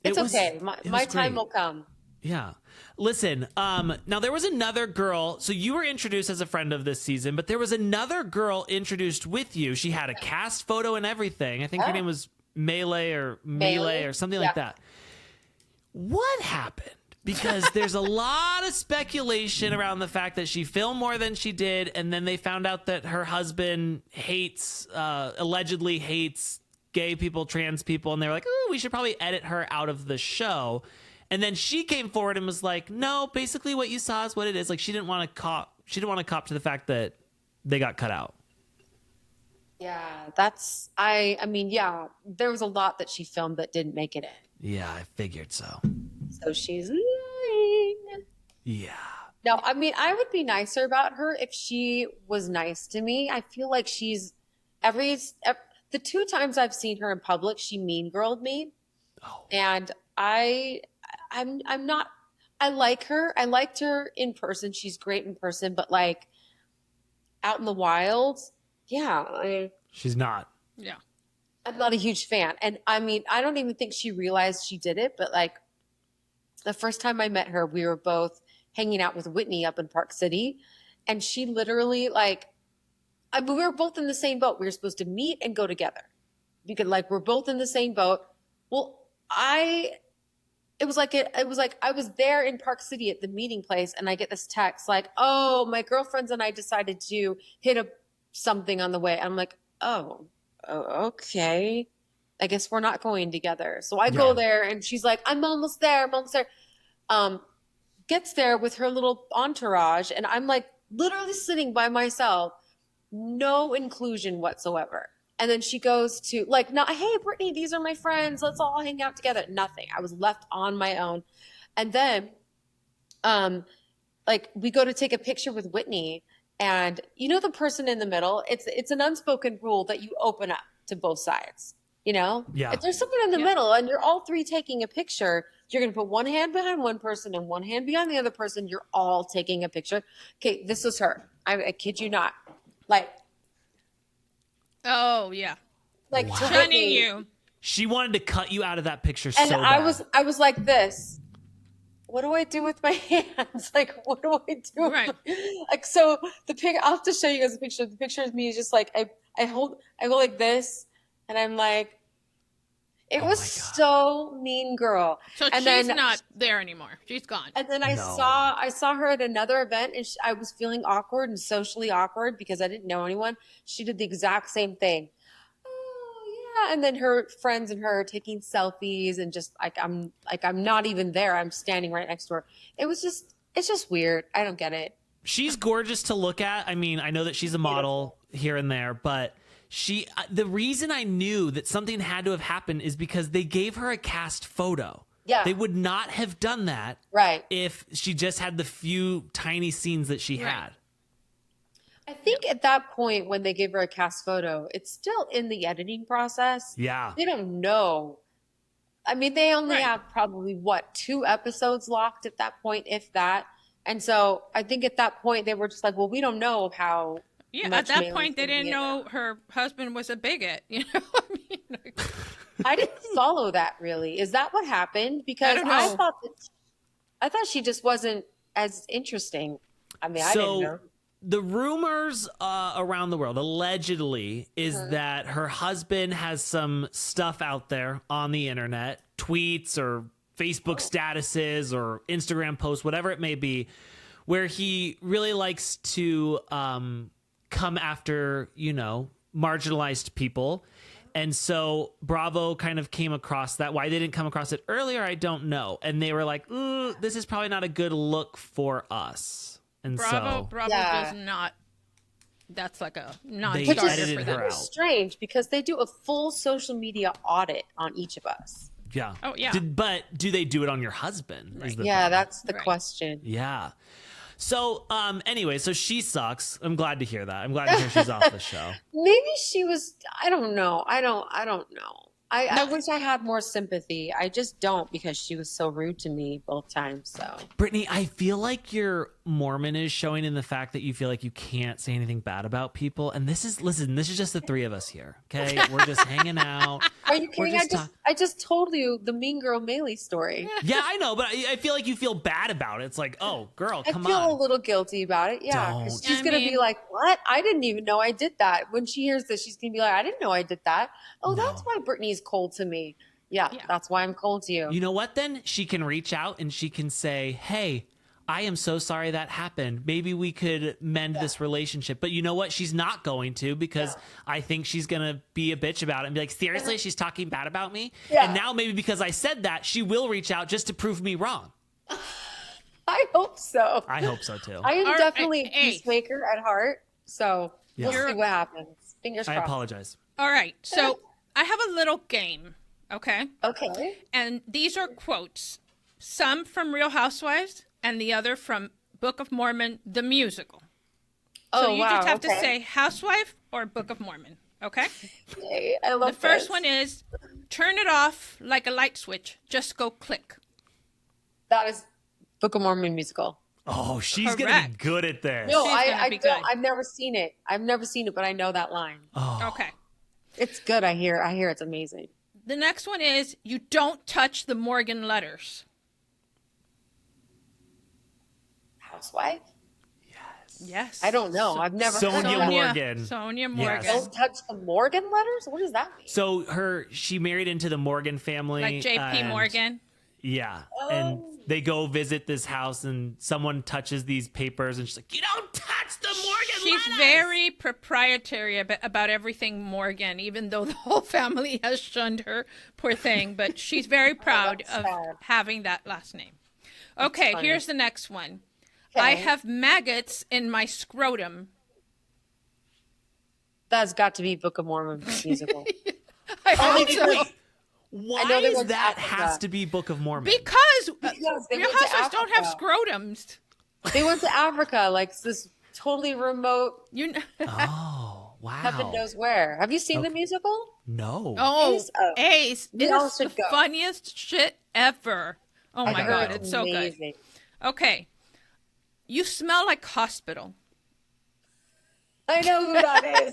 It It's was- okay. it My was time great. will come. Yeah. Listen, now there was another girl. So you were introduced as a friend of this season, but there was another girl introduced with you. She had a cast photo and everything. I think her Oh. name was Melee or something like Yeah. that. What happened? Because there's a lot of speculation around the fact that she filmed more than she did, and then they found out that her husband allegedly hates gay people, trans people, and they were like, "Oh, we should probably edit her out of the show." And then she came forward and was like, "No, basically what you saw is what it is." Like she didn't want to cop. She didn't want to cop to the fact that they got cut out. Yeah, that's. I mean, yeah. There was a lot that she filmed that didn't make it in. Yeah, I figured so. So she's lying. Yeah. No, I mean, I would be nicer about her if she was nice to me. I feel like she's the two times I've seen her in public, she mean girled me, Oh. and I'm not. I like her. I liked her in person. She's great in person, but like out in the wild, yeah, She's not. Yeah. I'm not a huge fan. And I mean, I don't even think she realized she did it, but like the first time I met her, we were both hanging out with Whitney up in Park City. And she literally we were both in the same boat. We were supposed to meet and go together. because like we're both in the same boat. Well, it was like I was there in Park City at the meeting place, and I get this text like, "Oh, my girlfriends and I decided to hit a something on the way." I'm like, "Oh, okay. I guess we're not going together." So I go there, and she's like, "I'm almost there. I'm almost there." Gets there with her little entourage, and I'm like literally sitting by myself, no inclusion whatsoever. And then she goes to like, not, "Hey, Brittany, these are my friends. Let's all hang out together." Nothing. I was left on my own. And then, like we go to take a picture with Whitney, and you know, the person in the middle, it's an unspoken rule that you open up to both sides. You know, Yeah. if there's someone in the middle and you're all three taking a picture, you're going to put one hand behind one person and one hand behind the other person. You're all taking a picture. Okay, this was her. I kid you not. Like, Oh yeah. like to Shunning Whitney. you. She wanted to cut you out of that picture And so bad. I was like this. What do I do with my hands? Like, what do I do? with Right. Like, so the picture, I'll have to show you guys the picture. The picture of me is just like, I go like this, and I'm like, it was so mean girl. So And she's then, not there anymore. She's gone. and then I saw her at another event, and I was feeling awkward and socially awkward because I didn't know anyone. She did the exact same thing. Oh yeah, and then her friends and her taking selfies, and just I'm not even there. I'm standing right next to her. It's just weird. I don't get it. She's gorgeous to look at. I mean, I know that she's a model here and there, but the reason I knew that something had to have happened is because they gave her a cast photo. Yeah. They would not have done that Right. if she just had the few tiny scenes that she had. I think at that point when they gave her a cast photo, it's still in the editing process. Yeah. They don't know. I mean, they only have probably 2 episodes locked at that point, if that. And so I think at that point they were just like, well, we don't know how. Yeah, much at that Mayling's point they gonna be didn't in know there. her husband was a bigot. You know what I mean? Like, I didn't follow that really. Is that what happened? Because don't know. I thought she just wasn't as interesting. I mean, I didn't know. The rumors around the world allegedly is that her husband has some stuff out there on the internet, tweets or Facebook statuses or Instagram posts, whatever it may be, where he really likes to come after, you know, marginalized people. And so Bravo kind of came across that. Why they didn't come across it earlier, I don't know. And they were like, "Ooh, this is probably not a good look for us." And Bravo Yeah. does not. That's like a They non-starter edited for her them. out. It's strange because they do a full social media audit on each of us. Yeah. Oh, yeah. But do they do it on your husband? Is the Yeah, thing. that's the Right. question. Yeah. So, anyway, so she sucks. I'm glad to hear that. I'm glad to hear she's off the show. Maybe she was. I don't know. I don't know. I wish I had more sympathy. I just don't because she was so rude to me both times. So Brittany, I feel like your Mormon is showing in the fact that you feel like you can't say anything bad about people. And this is just the 3 of us here. Okay. We're just hanging out. are you We're kidding? just I just told you the Mean Girl Maylee story. Yeah, I know, but I feel like you feel bad about it. It's like, oh, girl, I come feel a on. little guilty about it. Yeah, 'cause Don't. she's I gonna mean- be like, "What? I didn't even know I did that." When she hears this, she's gonna be like, "I didn't know I did that." Oh, that's why Brittany's cold to me. Yeah, Yeah. that's why I'm cold to you. You know what then? She can reach out and she can say, "Hey, I am so sorry that happened. Maybe we could mend this relationship." But you know what? She's not going to because I think she's going to be a bitch about it and be like, "Seriously, she's talking bad about me?" Yeah. And now maybe because I said that, she will reach out just to prove me wrong. I hope so. I hope so too. I am Or- definitely a hey. peacemaker at heart, so we'll Yeah. see what happens. Fingers I crossed. apologize. All right, so I have a little game, okay? Okay. And these are quotes, some from Real Housewives and the other from Book of Mormon, the musical. Oh, So you wow. just have to okay. say Housewife or Book of Mormon, okay? Okay, I love The first this. one is, turn it off like a light switch, just go click. That is Book of Mormon musical. Oh, she's going to be Correct. good at this. No, She's gonna I be don't. good. I've never seen it. I've never seen it, but I know that line. Oh. Okay. It's good. I hear it's amazing. The next one is, you don't touch the Morgan letters. Housewife. Yes. I don't know. I've never heard of Sonia that. Morgan. Sonia Yes. Morgan. Don't touch the Morgan letters? What does that mean? So she married into the Morgan family. Like J.P. and- Morgan. Yeah. And they go visit this house and someone touches these papers and she's like, you don't touch the Morgan She's letters! very proprietary about everything Morgan, even though the whole family has shunned her, poor thing. But she's very proud that's of sad. having that last name. Okay, funny. here's the next one. Okay. I have maggots in my scrotum. That's got to be Book of Mormon musical. I hope so. Wait, why know they is went to that Africa. has to be Book of Mormon? Because Because they Real went to Housewives don't have Africa. scrotums. They went to Africa, like this totally remote, You know. Oh, wow. heaven knows where. Have you seen the musical? No. Oh, Ace, oh. Ace. We It all is should the go. funniest shit ever. Oh I my heard God, it's so good. amazing. Okay. You smell like hospital. I know who that is.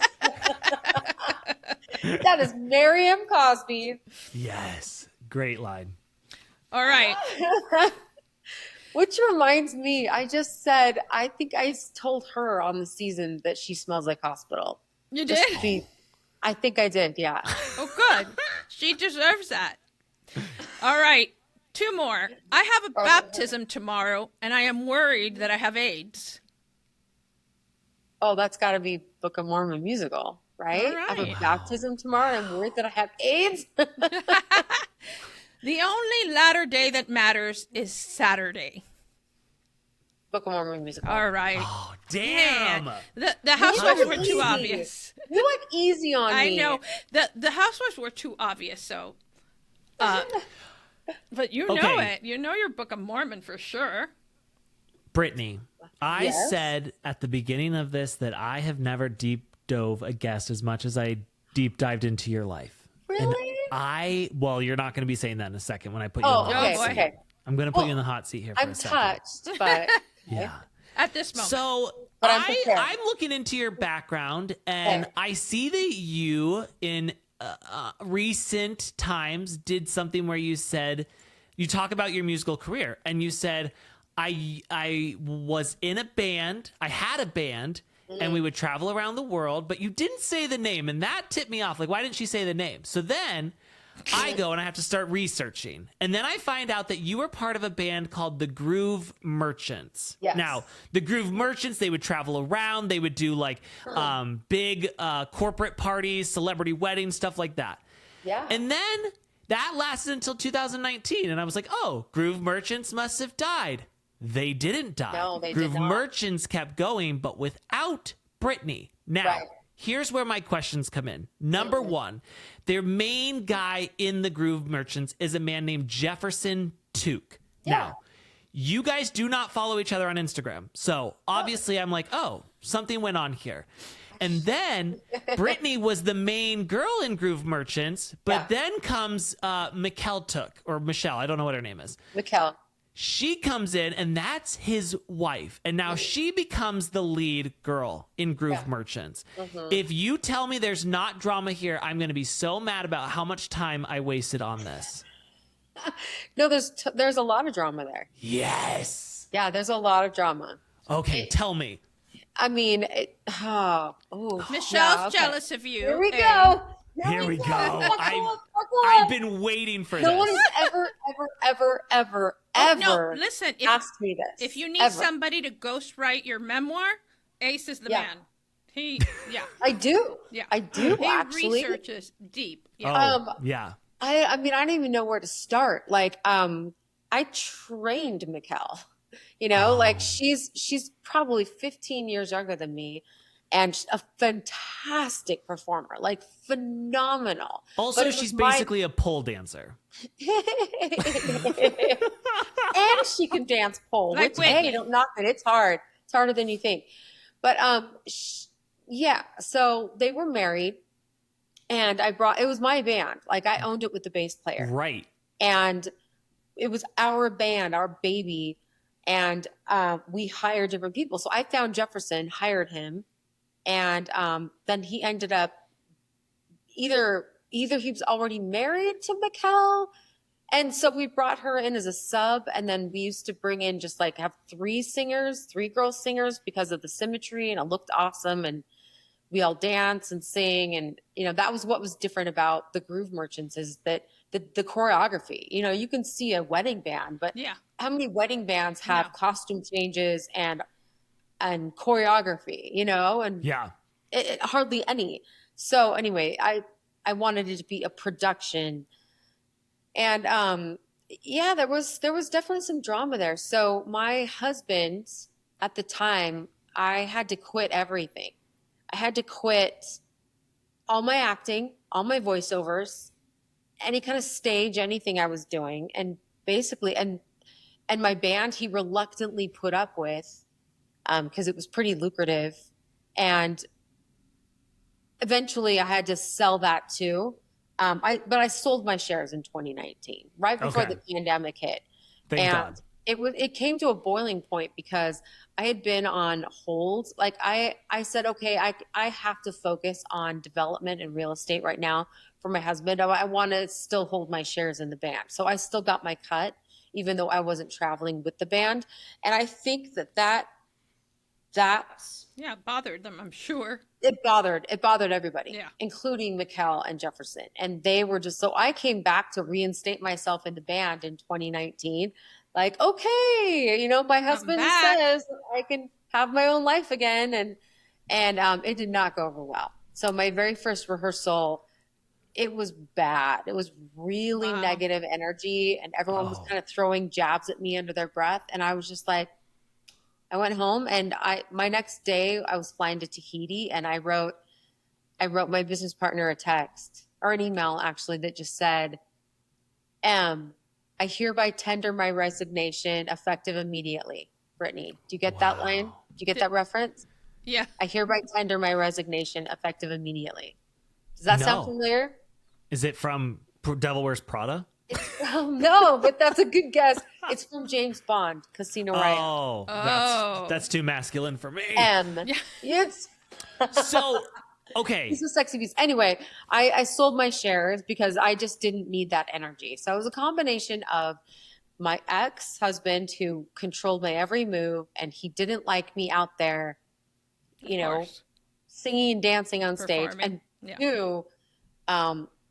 That is Miriam Cosby. Yes. Great line. All right. Which reminds me, I just said, I think I told her on the season that she smells like hospital. You Just did? to be- I think I did, yeah. Oh, good. She deserves that. All right. 2 more. I have a baptism tomorrow, and I am worried that I have AIDS. Oh, that's got to be Book of Mormon musical, right? All I have a right. baptism tomorrow. I'm worried that I have AIDS. The only latter day that matters is Saturday. Book of Mormon musical. All right. Oh, damn. The housewives was were too easy. obvious. You went easy on I me. know. The housewives were too obvious, so. But you know Okay. it. You know your Book of Mormon for sure. Brittany, I Yes? said at the beginning of this that I have never deep dove a guest as much as I deep dived into your life. And Really? well, you're not going to be saying that in a second when I put you Oh, in the Oh, hot okay, boy. seat. okay. I'm going to put you in the hot seat here for I'm a second. touched, but Yeah. At this moment. So But I'm prepared. I'm looking into your background and Okay. I see that you in recent times did something where you said, you talk about your musical career and you said, I was in a band, I had a band and we would travel around the world, but you didn't say the name and that tipped me off. Like, why didn't she say the name? So then I go and I have to start researching. And then I find out that you were part of a band called the Groove Merchants. Yes. Now, the Groove Merchants, they would travel around. They would do like big corporate parties, celebrity weddings, stuff like that. yeah. And then that lasted until 2019. And I was like, oh, Groove Merchants must have died. They didn't die. No, they did Groove not. Merchants kept going, but without Brittany. Now, Right. here's where my questions come in. Number one, their main guy in the Groove Merchants is a man named Jefferson Took. Now, you guys do not follow each other on Instagram. So obviously I'm like, oh, something went on here. And then Brittany was the main girl in Groove Merchants, but Yeah. then comes Michelle Took, or Michelle, I don't know what her name is. Mikkel. She comes in and that's his wife. And now she becomes the lead girl in Groove Merchants. If you tell me there's not drama here, I'm going to be so mad about how much time I wasted on this. No, there's a lot of drama there. Yes. Yeah, there's a lot of drama. Okay, tell me. I mean, Michelle's yeah, okay. jealous of you. Here we and- go. Here we go. Buckle I've up. been waiting for No one this. has ever No, listen. asked me this. If you need ever. somebody to ghostwrite your memoir, Ace is the Yeah. man. He, yeah, I do. yeah. I do He actually. researches deep. Yeah. Oh, yeah. I mean, I don't even know where to start. Like, I trained Mikkel. You know, like she's probably 15 years younger than me, and a fantastic performer, like phenomenal. Also, But it she's was my- basically a pole dancer. And she can dance pole. Like Which, hey, Whitney. don't knock it. It's hard. It's harder than you think. But yeah. So they were married, and it was my band. Like I owned it with the bass player. Right. And it was our band, our baby, and we hired different people. So I found Jefferson, hired him, and then he ended up either he was already married to Mikkel, And so we brought her in as a sub, and then we used to bring in just like have three girl singers because of the symmetry, and it looked awesome. And we all dance and sing. And, that was what was different about the Groove Merchants is that the choreography, you can see a wedding band, but Yeah. how many wedding bands have Yeah. costume changes and choreography, and Yeah. hardly any. So anyway, I wanted it to be a production. And there was definitely some drama there. So my husband at the time, I had to quit everything. I had to quit all my acting, all my voiceovers, any kind of stage, anything I was doing. And basically, and my band he reluctantly put up with because it was pretty lucrative. And eventually I had to sell that too. But I sold my shares in 2019, right before Okay. the pandemic hit. Thank And God. it came to a boiling point because I had been on hold. Like I said, okay, I have to focus on development and real estate right now for my husband. I want to still hold my shares in the band. So I still got my cut, even though I wasn't traveling with the band. And I think that Yeah, it bothered them, I'm sure. it bothered everybody, Yeah. including Mikkel and Jefferson. And they were just, so I came back to reinstate myself in the band in 2019. Like, okay, my husband back. says I can have my own life again. And it did not go over well. So my very first rehearsal, it was bad. It was really Wow. negative energy, and everyone was kind of throwing jabs at me under their breath. And I was just like, I went home, and my next day I was flying to Tahiti, and I wrote my business partner a text or an email actually that just said, I hereby tender my resignation effective immediately. Brittany, do you get that line? Do you get that reference? Yeah. I hereby tender my resignation effective immediately. Does that sound No. familiar? Is it from Devil Wears Prada? No, but that's a good guess. It's from James Bond, Casino Royale. Oh, that's too masculine for me. It's So, okay. He's a sexy beast. Anyway, I sold my shares because I just didn't need that energy. So it was a combination of my ex-husband who controlled my every move, and he didn't like me out there, singing and dancing on stage. Performing. And two,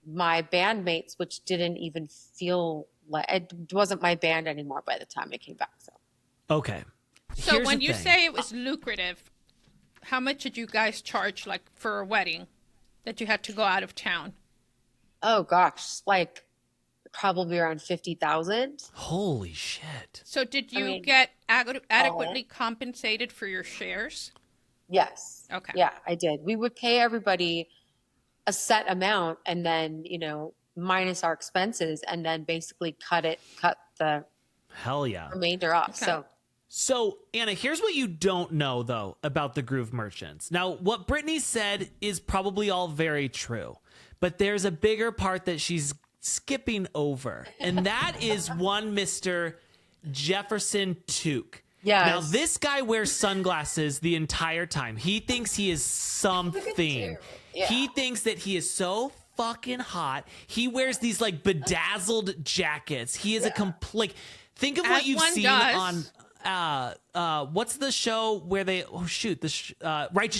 my bandmates, which didn't even feel like it wasn't my band anymore by the time I came back. So Okay. So Here's when the you thing. say it was lucrative, how much did you guys charge like for a wedding that you had to go out of town? oh gosh, like probably around 50,000. Holy shit. So did you mean, get adequately compensated for your shares? Yes. Okay. Yeah, I did. We would pay everybody a set amount, and then, minus our expenses, and then basically cut the Hell yeah. remainder off. Okay. So, Anna, here's what you don't know, though, about the Groove Merchants. Now, what Brittany said is probably all very true, but there's a bigger part that she's skipping over, and that is one Mr. Jefferson Took. Yes. Now, this guy wears sunglasses the entire time. He thinks he is something. Yeah. He thinks that he is so fucking hot. He wears these like bedazzled jackets. He is a complete. Think of what As you've one seen does. on what's the show where they Righteous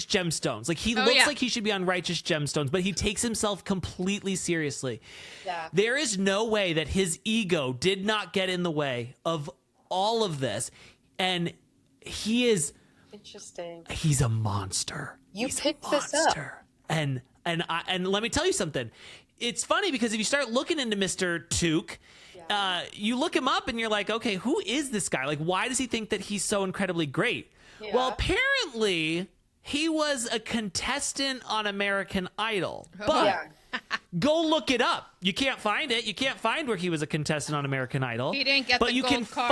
Gemstones. Like he looks yeah. like he should be on Righteous Gemstones, but he takes himself completely seriously. Yeah. There is no way that his ego did not get in the way of all of this, and he is. Interesting. He's a monster. You He's picked a this up. monster. And let me tell you something. It's funny because if you start looking into Mr. Took, you look him up and you're like, okay, who is this guy? Like, why does he think that he's so incredibly great? Yeah. Well, apparently he was a contestant on American Idol. But Yeah. go look it up. You can't find it. You can't find where he was a contestant on American Idol. He didn't get but the you can gold card?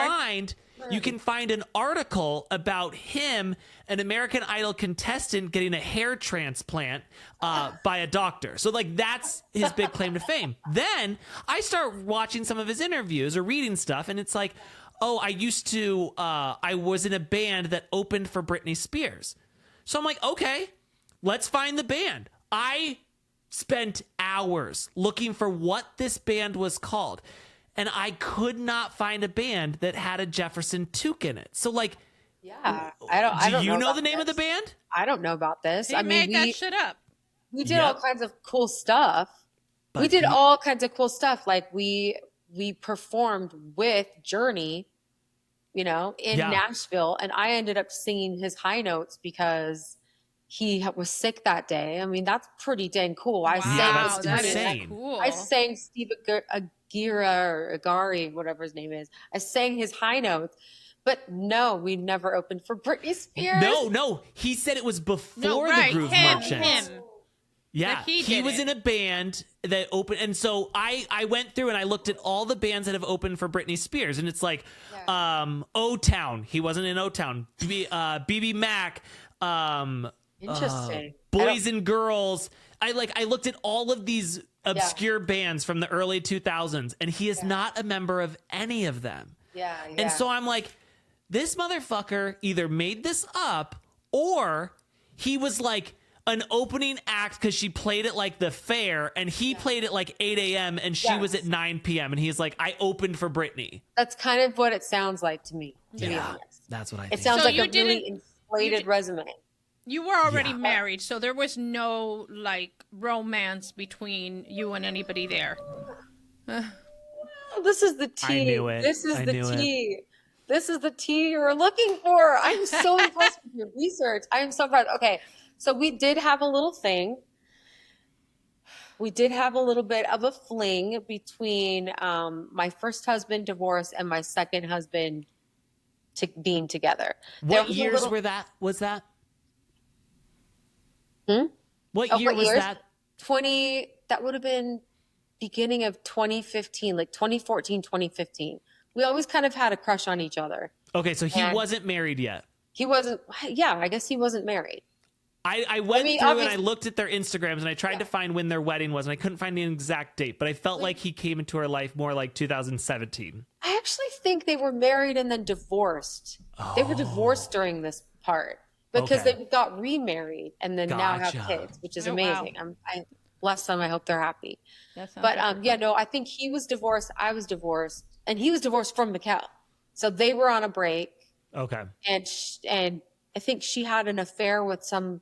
find an article about him, an American Idol contestant, getting a hair transplant by a doctor. So like that's his big claim to fame. Then I start watching some of his interviews or reading stuff, and it's like, oh, I was in a band that opened for Britney Spears. So I'm like, okay, let's find the band. I spent hours looking for what this band was called. and I could not find a band that had a Jefferson toque in it. So like, yeah, I don't do you know about the name of the this. band? I don't know about this. He I mean, made that shit up. we did all kinds of cool stuff. We But did all kinds of cool stuff. Like we performed with Journey, in Nashville, and I ended up singing his high notes because he was sick that day. I mean, that's pretty dang cool. I sang that's with that Journey. insane. cool. I sang Steve Agira or Agari, whatever his name is. I sang his high notes. But no, we never opened for Britney Spears. No. He said it was before the Groove Merchants. Him. Yeah, That he he did was it. in a band that opened, and so I went through and I looked at all the bands that have opened for Britney Spears, and it's like, O-Town. He wasn't in O-Town. BB Mac. Interesting. Boys and Girls. I looked at all of these obscure bands from the early 2000s, and he is not a member of any of them. Yeah. And so I'm like, this motherfucker either made this up or he was like an opening act because she played it like the fair and he played it like 8 a.m. and she was at 9 p.m. and he's like, I opened for Britney. That's kind of what it sounds like to me, to be honest. That's what I It think. sounds So like you a really didn't- inflated resume. You were already Yeah. married, so there was no like romance between you and anybody there. Oh, this is the tea. I knew it. This is I the knew it. tea. This is the tea you're looking for. I'm so impressed with your research. I am so impressed. Okay, so we did have a little thing. We did have a little bit of a fling between my first husband divorce and my second husband being together. What years was that? What year was that? 20, that would have been beginning of 2015, like 2014, 2015. We always kind of had a crush on each other. Okay, so he And- wasn't married yet. He wasn't, yeah, I guess he wasn't married. I went mean, through and I obviously- looked at their Instagrams and I tried to find when their wedding was and I couldn't find an exact date, but I felt like he came into her life more like 2017. I actually think they were married and then divorced. They were divorced during this part because Okay. they got remarried and then now have Gotcha. kids, which is Oh, wow. amazing. I bless them. I hope they're happy. That sounds But like yeah, no, I think he was divorced. I was divorced, and he was divorced from Mikkel. So they were on a break, Okay. and I think she had an affair with some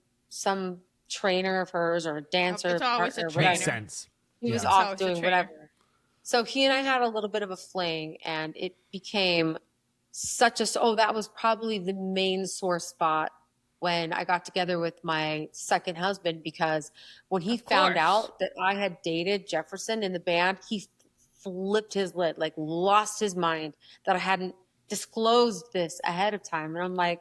trainer of hers or a dancer It's always a partner, trainer. Makes sense. he was Yeah. It's off always a doing trainer. whatever. So he and I had a little bit of a fling, and it became that was probably the main sore spot when I got together with my second husband, because when he found course. out that I had dated Jefferson in the band, he flipped his lid, like lost his mind that I hadn't disclosed this ahead of time. And I'm like,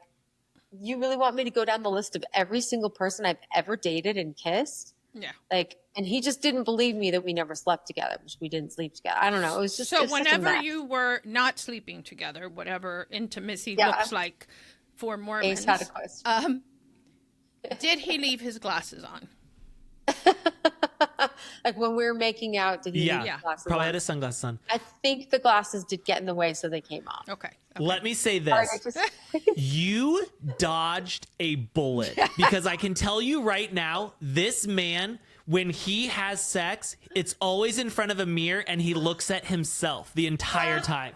you really want me to go down the list of every single person I've ever dated and kissed? Yeah. Like, and he just didn't believe me that we never slept together, which we didn't sleep together. I don't know. It was just So it's such a whenever mess. you were not sleeping together, whatever intimacy Yeah. looks like for Mormons, Ace had a question. did he leave his glasses on? Like when we were making out, did he Yeah. leave Yeah. his glasses Probably on? had his sunglasses on. I think the glasses did get in the way, so they came off. Okay. Let me say Sorry, this. I just- You dodged a bullet because I can tell you right now, this man, when he has sex, it's always in front of a mirror and he looks at himself the entire time.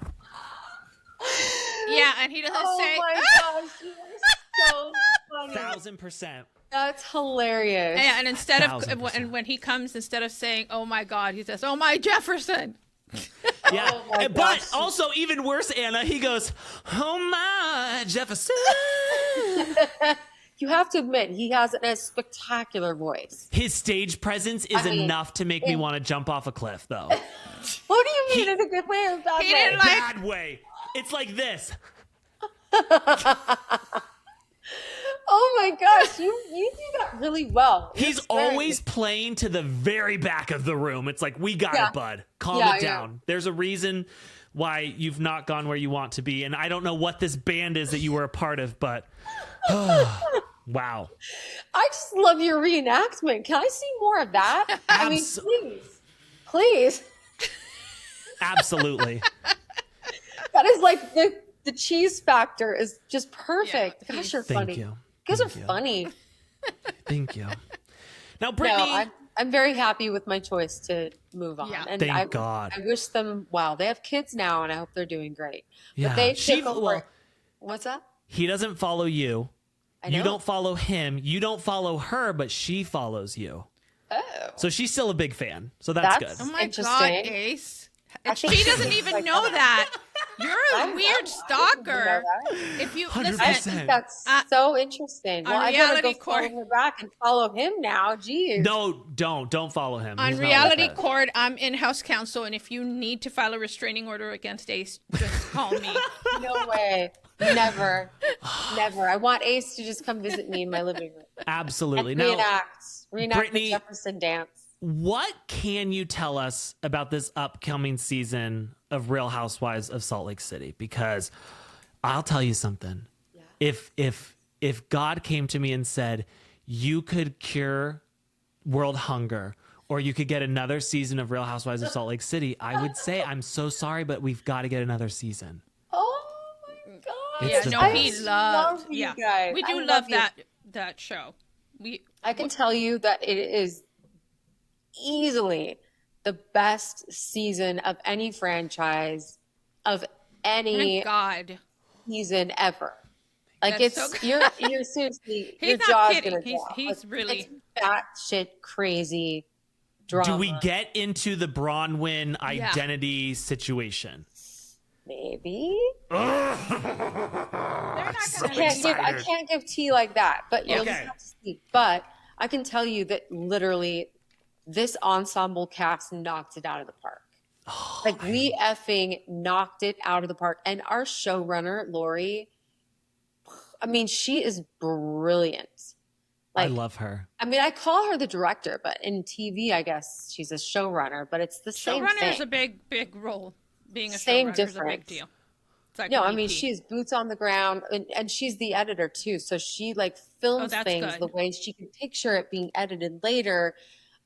Yeah, and he doesn't Oh say. my gosh, you are so funny. 1000%. That's hilarious. Yeah, and instead of 1000%. when he comes, instead of saying "Oh my God," he says "Oh my Jefferson." Yeah. Oh my but gosh. also, even worse, Anna, he goes, oh my, Jefferson. You have to admit, he has a spectacular voice. His stage presence is I mean, enough to make me want to jump off a cliff, though. What do you mean in a good way or a bad He way? didn't like- Bad way. It's like this. Oh my gosh, you do that really well. He's It's very- always playing to the very back of the room. It's like, we got Yeah. it, bud. Calm Yeah, it down. There's a reason why you've not gone where you want to be. And I don't know what this band is that you were a part of, but wow. I just love your reenactment. Can I see more of that? I mean, Abso- please. Absolutely. That is like the cheese factor is just perfect. Yeah, Gosh, you're Thank funny. you. You guys are Thank you. funny. Thank you. Now, Brittany, I'm very happy with my choice to move on. Yeah. And Thank God. I wish them well. They have kids now, and I hope they're doing great. Yeah. But they took over. What's that? He doesn't follow you. I You know. don't follow him. You don't follow her, but she follows you. Oh. So she's still a big fan. So that's That's- good. Oh my God, Interesting. Ace. I think She doesn't even like know that. that. You're a weird I didn't stalker. know that. If you 100%. listen, I think that's so interesting. Well, on I gotta go reality follow court- her back and follow him now. Jeez. No, don't follow him. on He's not reality like that. court, I'm in-house counsel, and if you need to file a restraining order against Ace, just call me. No way. Never. Never. I want Ace to just come visit me in my living room. Absolutely. And Now, reenact Brittany- the Jefferson dance. what can you tell us about this upcoming season of Real Housewives of Salt Lake City? Because I'll tell you something. Yeah. If God came to me and said, you could cure world hunger, or you could get another season of Real Housewives of Salt Lake City, I would say, I'm so sorry, but we've got to get another season. Oh my God. It's Yeah, the no, best. he I loved. love you Yeah, guys. we I do love love you. that show. I can tell you that it is easily the best season of any franchise of any Thank God. season ever. Like That's it's so you're seriously He's your not jaw's kidding. gonna He's- drop. he's really- it's batshit crazy drama. Do we get into the Bronwyn identity situation? Maybe? They're not gonna I can't give tea like that, but you'll Okay. just have to see. But I can tell you that literally this ensemble cast knocked it out of the park. Like we effing knocked it out of the park. And our showrunner, Lori, I mean, she is brilliant. I Like, love her. I mean, I call her the director, but in TV, I guess she's a showrunner, but it's the same Showrunner thing. is a big role. Being a Same showrunner is a big difference. deal. It's like No, a I mean, VP. she's boots on the ground and she's the editor too. So she like films that's things good. the way she can picture it being edited later.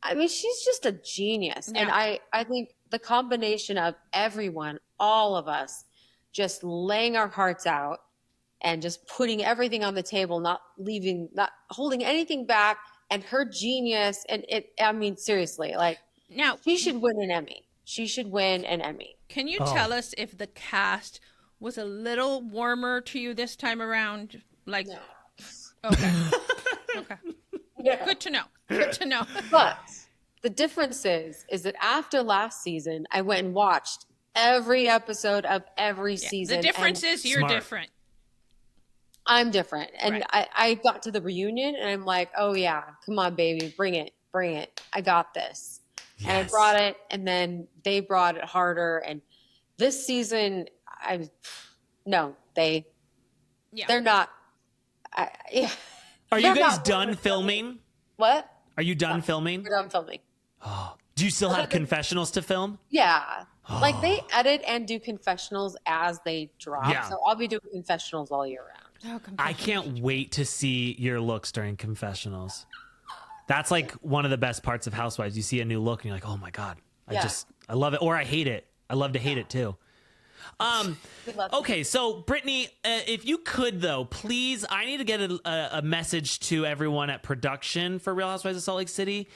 I mean, she's just a genius. And Yeah. I think the combination of everyone, all of us, just laying our hearts out and just putting everything on the table, not holding anything back, and her genius. And I mean, seriously, like Now, she should win an Emmy. She should win an Emmy. can you Oh. tell us if the cast was a little warmer to you this time around? Like, No. okay, okay, Yeah. good to know. Good to know. But the difference is that after last season, I went and watched every episode of every season. The difference and is you're Smart. different. I'm different. And Right. I got to the reunion and I'm like, oh yeah, come on, baby, bring it. I got this. And I Yes. brought it, and then they brought it harder. And this season, they're not. Yeah. Are you They're guys not done warmer. filming? What? Are you done filming? We're done filming. Do you still have confessionals to film? Yeah. Like they edit and do confessionals as they drop. Yeah. So I'll be doing confessionals all year round. Oh, I can't wait to see your looks during confessionals. That's like one of the best parts of Housewives. You see a new look and you're like, oh my God, Yeah. I love it. Or I hate it. I love to hate it too. Good luck. Okay, so Brittany, if you could though, please, I need to get a message to everyone at production for Real Housewives of Salt Lake City,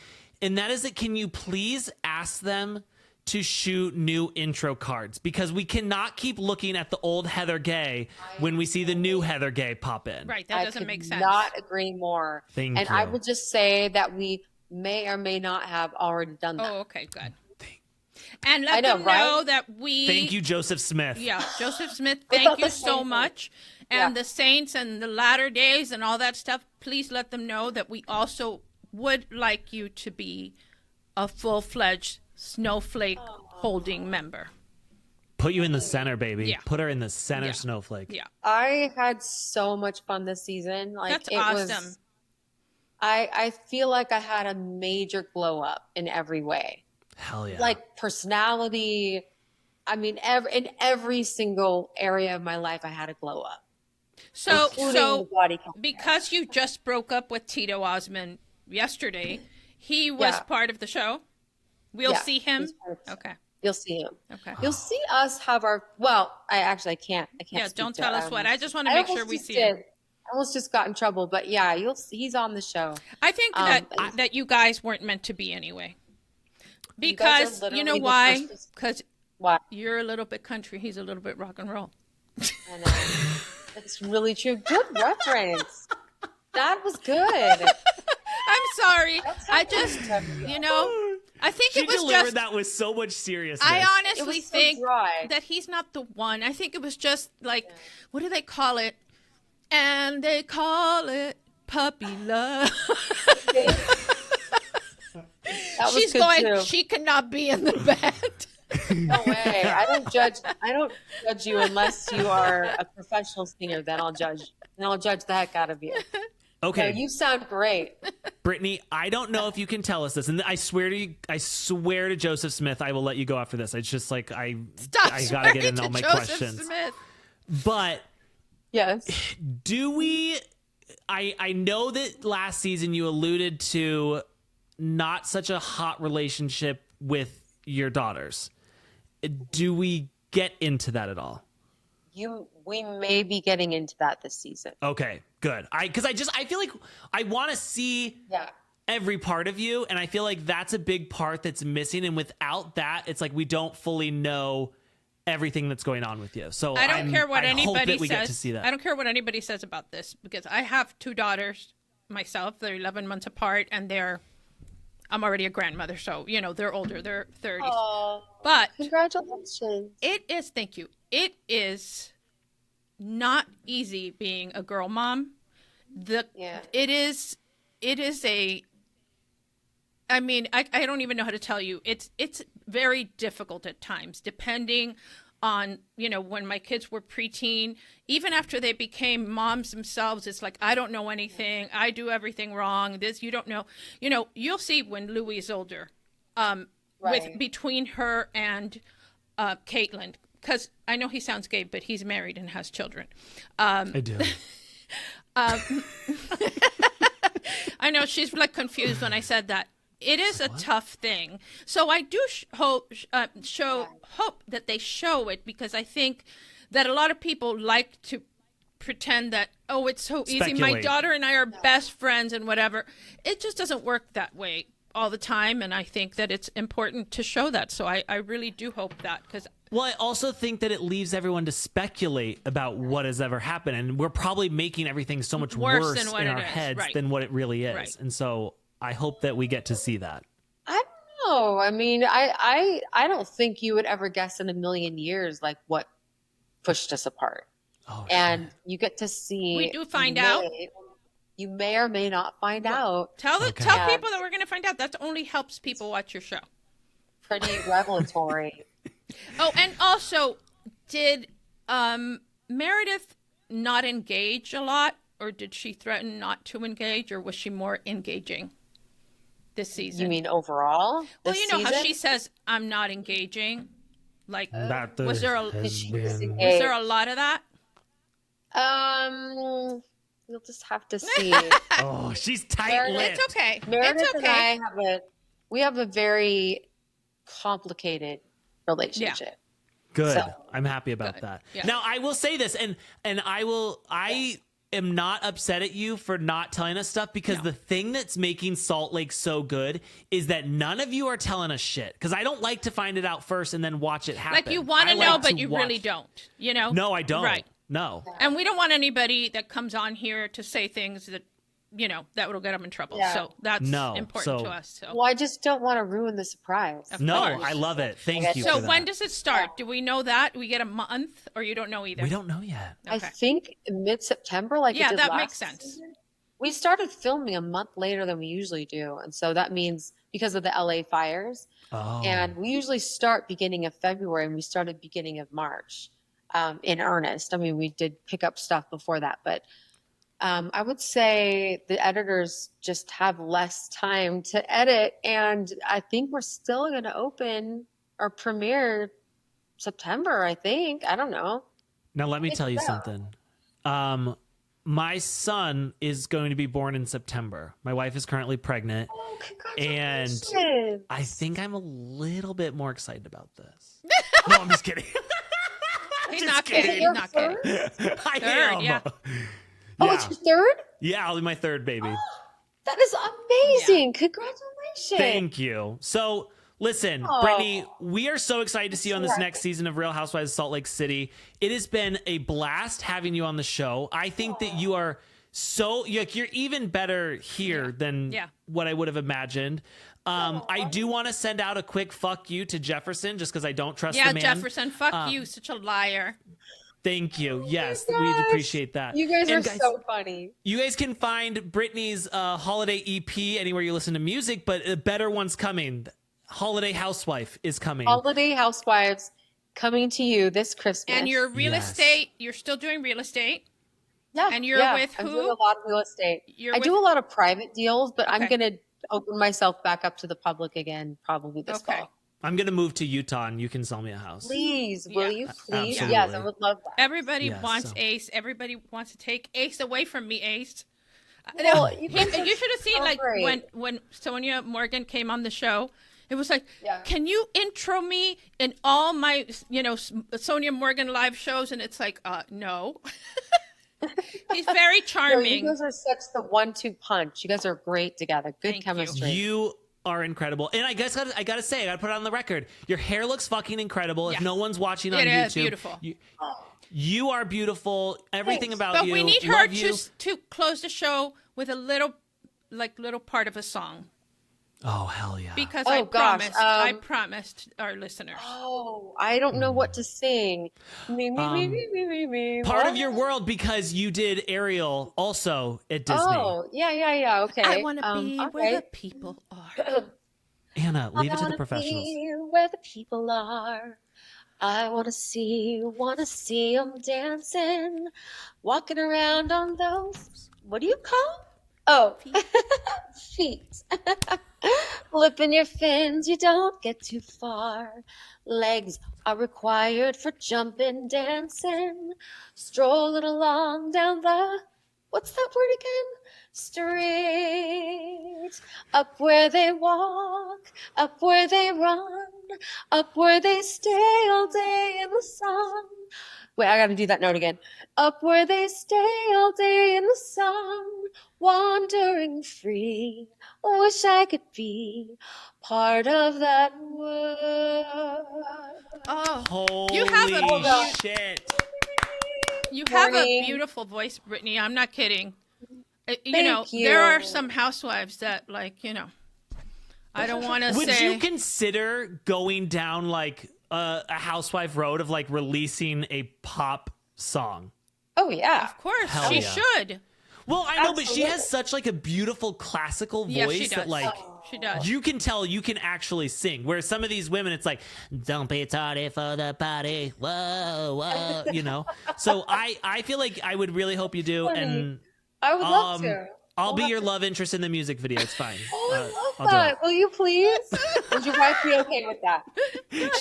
and that is that can you please ask them to shoot new intro cards, because we cannot keep looking at the old Heather Gay when we see the new Heather Gay pop in. Right, that doesn't make sense. Not agree more. Thank and I you. will just say that we may or may not have already done that. Oh, okay, good. And let I know, them know right? that we. Thank you, Joseph Smith. Yeah, Joseph Smith, I thank thought you the so same much. thing. And Yeah. the Saints and the latter days and all that stuff, please let them know that we also would like you to be a full-fledged snowflake holding member. Put you in the center, baby. Yeah. Put her in the center, Yeah. Snowflake. Yeah, I had so much fun this season. Like that's it awesome. was I feel like I had a major glow up in every way. Hell yeah. Like personality. I mean, in every single area of my life, I had a glow up. So, Including the body count. because you just broke up with Tito Osmond yesterday, he was Yeah. part of the show. We'll Yeah, see him. he's part of the show. Okay. You'll see him. Okay. You'll see us have our. Well, I can't. Yeah, speak don't to tell it. us what. I just want to I make sure almost we just see him. did. almost just got in trouble. But yeah, he's on the show. I think that you guys weren't meant to be anyway. You guys are Because literally you know the why? first- Because Why? you're a little bit country, he's a little bit rock and roll. I know. That's really true. Good reference. That was good. I'm sorry. That's how I just, you know, I think She it was delivered just. that with so much seriousness. I It honestly was so think dry. that he's not the one. I think it was just like, what do they call it? And they call it puppy love. That was She's good going, too. she cannot be in the band. No way. I don't judge you unless you are a professional singer. Then I'll judge. And I'll judge the heck out of you. Okay, No, you sound great. Brittany, I don't know if you can tell us this, and I swear to Joseph Smith, I will let you go after this. It's just like I gotta get into all my Joseph questions. Smith. But Yes. do we? I know that last season you alluded to not such a hot relationship with your daughters. Do we get into that at all? We may be getting into that this season. Okay, good. I feel like I want to see Yeah. every part of you, and I feel like that's a big part that's missing, and without that it's like we don't fully know everything that's going on with you. So I don't care what I hope anybody that we says. get to see that. I don't care what anybody says about this because I have 2 daughters myself. They're 11 months apart, and I'm already a grandmother, so you know they're older. They're 30s. Oh, But congratulations. thank you. It is not easy being a girl mom. It is a. I mean, I don't even know how to tell you. It's very difficult at times, depending on, you know, when my kids were preteen, even after they became moms themselves, it's like, I don't know anything. I do everything wrong. This, you don't know. You know, you'll see when Louis is older, Right. between her and Caitlin, because I know he sounds gay, but he's married and has children. I do. I know she's like confused when I said that. It is a tough thing. So I do hope that they show it, because I think that a lot of people like to pretend that, oh, it's so easy. My Speculate. daughter and I are best friends and whatever. It just doesn't work that way all the time. And I think that it's important to show that. So I really do hope that, because Well, I also think that it leaves everyone to speculate about what has ever happened, and we're probably making everything so much worse than what in it our is, heads right. than what it really is. Right. And so I hope that we get to see that. I don't know. I mean, I don't think you would ever guess in a million years like what pushed us apart. Oh, And you get to see. We do find out. You may or may not find out. tell Okay. tell people that we're going to find out. That only helps people watch your show. Pretty revelatory. Oh, and also, did Meredith not engage a lot, or did she threaten not to engage, or was she more engaging this season? You mean overall? well, this you know how season? she says, "I'm not engaging." Like, That was there a has She been- was was engaged. there a lot of that? You'll just have to see. Oh, she's tight-lipped. It's okay. Meredith it's and okay. we have a very complicated relationship. Good. So- I'm happy about Good. that. Yeah. Now I will say this, and I am not upset at you for not telling us stuff, because the thing that's making Salt Lake so good is that none of you are telling us shit. Because I don't like to find it out first and then watch it happen. Like, you want I to know, like but to you watch- really don't. You know? No, I don't. Right. No. And we don't want anybody that comes on here to say things that, you know, that will get them in trouble. Yeah. So that's No, important so- to us. So. Well, I just don't want to ruin the surprise. Of No, course. I love it. Thank Okay. you. So for when that. does it start? Do we know that? We get a month, or you don't know either? We don't know yet. I Okay. think mid-September, like Yeah, it did that last makes sense. season. We started filming a month later than we usually do, and so that means because of the LA fires. Oh. And we usually start beginning of February, and we started beginning of March in earnest. I mean, we did pick up stuff before that, but I would say the editors just have less time to edit, and I think we're still going to open or premiere September, I think. I don't know. Now let me It's tell you so. something. My son is going to be born in September. My wife is currently pregnant. Oh, And congratulations. I think I'm a little bit more excited about this. No, I'm just kidding. He's Just not kidding. kidding. Your He's not kidding. first? I Third, am. yeah. Oh, it's your third? Yeah, I'll be my third baby. That is amazing. Congratulations. Thank you. So, listen, Brittany, we are so excited to see you on this next season of Real Housewives of Salt Lake City. It has been a blast having you on the show. I think that you are you're even better here than what I would have imagined. I do want to send out a quick fuck you to Jefferson just because I don't trust the man. Yeah, Jefferson, fuck you, such a liar. Thank you. Yes, we'd appreciate that. You guys are so funny. You guys can find Brittany's holiday EP anywhere you listen to music, but a better one's coming. Holiday Housewife is coming. Holiday Housewives coming to you this Christmas. And your real estate, you're still doing real estate? Yeah. And you're with who? I'm doing a lot of real estate. I do a lot of private deals, but I'm going to open myself back up to the public again probably this fall. I'm going to move to Utah and you can sell me a house. Please, will you please? Absolutely. Yes, I would love that. Everybody wants Ace. Everybody wants to take Ace away from me, Ace. Well, you should have seen when Sonia Morgan came on the show. It was like, can you intro me in all my, Sonia Morgan live shows? And it's like, no. He's very charming. You guys are such the 1-2 punch. You guys are great together. Good chemistry. You are incredible. And I guess I gotta say, I gotta put it on the record. Your hair looks fucking incredible. If no one's watching on YouTube, is beautiful. You are beautiful. Everything about but you. But we need her to close the show with a little part of a song. Oh, hell yeah. Because I promised our listeners. Oh, I don't know what to sing. Me. Part of your world because you did Ariel also at Disney. Oh, yeah. Okay. I want to be where the people are. Anna, leave it to the professionals. Be where the people are. I want to see them dancing, walking around on those, what do you call them? Oh, feet. Flipping your fins, you don't get too far. Legs are required for jumping, dancing, strolling along down the, what's that word again? Street. Up where they walk, up where they run, up where they stay all day in the sun. Wait, I gotta do that note again. Up where they stay all day in the sun, wandering free. Wish I could be part of that world. Oh, holy shit! You have a beautiful voice, Brittany. I'm not kidding. Thank you. There are some housewives that, I don't want to say. Would you consider going down a housewife road of releasing a pop song? Oh yeah, of course. Hell she yeah. should. Well, I know, but she has such a beautiful classical voice that she does. You can tell you can actually sing. Whereas some of these women, it's like, don't be tardy for the party. Whoa, So I feel like I would really hope you do, and I would love to. I'll be your love interest in the music video. It's fine. Oh, I love that. Will you please? Would your wife be okay with that?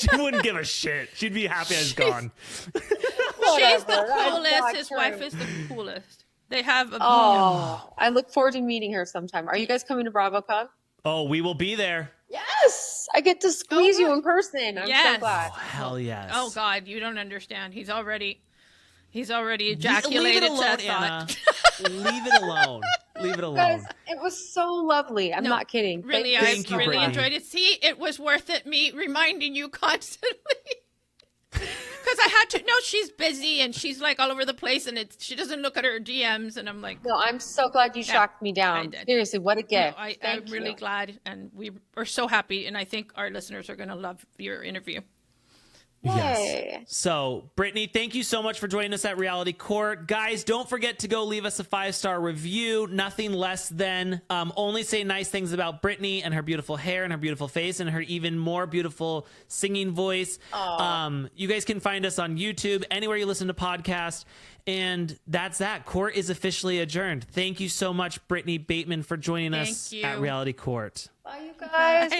She wouldn't give a shit. She'd be happy I was gone. She's the coolest. His wife is the coolest. They have I look forward to meeting her sometime. Are you guys coming to BravoCon? Oh, we will be there. Yes, I get to squeeze you in person. I'm so glad. Oh, hell yes. Oh God, you don't understand. He's already ejaculated. Leave it alone, Anna. Leave it alone. Leave it alone. Guys, it was so lovely. I'm not kidding. Really, I really enjoyed it. See, it was worth it. Me reminding you constantly. Because I had to know she's busy and she's all over the place and she doesn't look at her DMs and I'm like, no, I'm so glad you shocked me down. I did. Seriously, what a gift. No, I'm really glad and we are so happy and I think our listeners are going to love your interview. Yes. So, Brittany, thank you so much for joining us at Reality Court. Guys, don't forget to go leave us a 5-star review. Nothing less than only say nice things about Brittany and her beautiful hair and her beautiful face and her even more beautiful singing voice. You guys can find us on YouTube, anywhere you listen to podcasts. And that's that. Court is officially adjourned. Thank you so much, Britani Bateman, for joining us at Reality Court. Bye, you guys.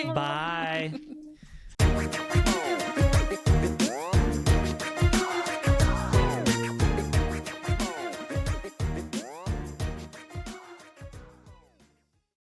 Bye.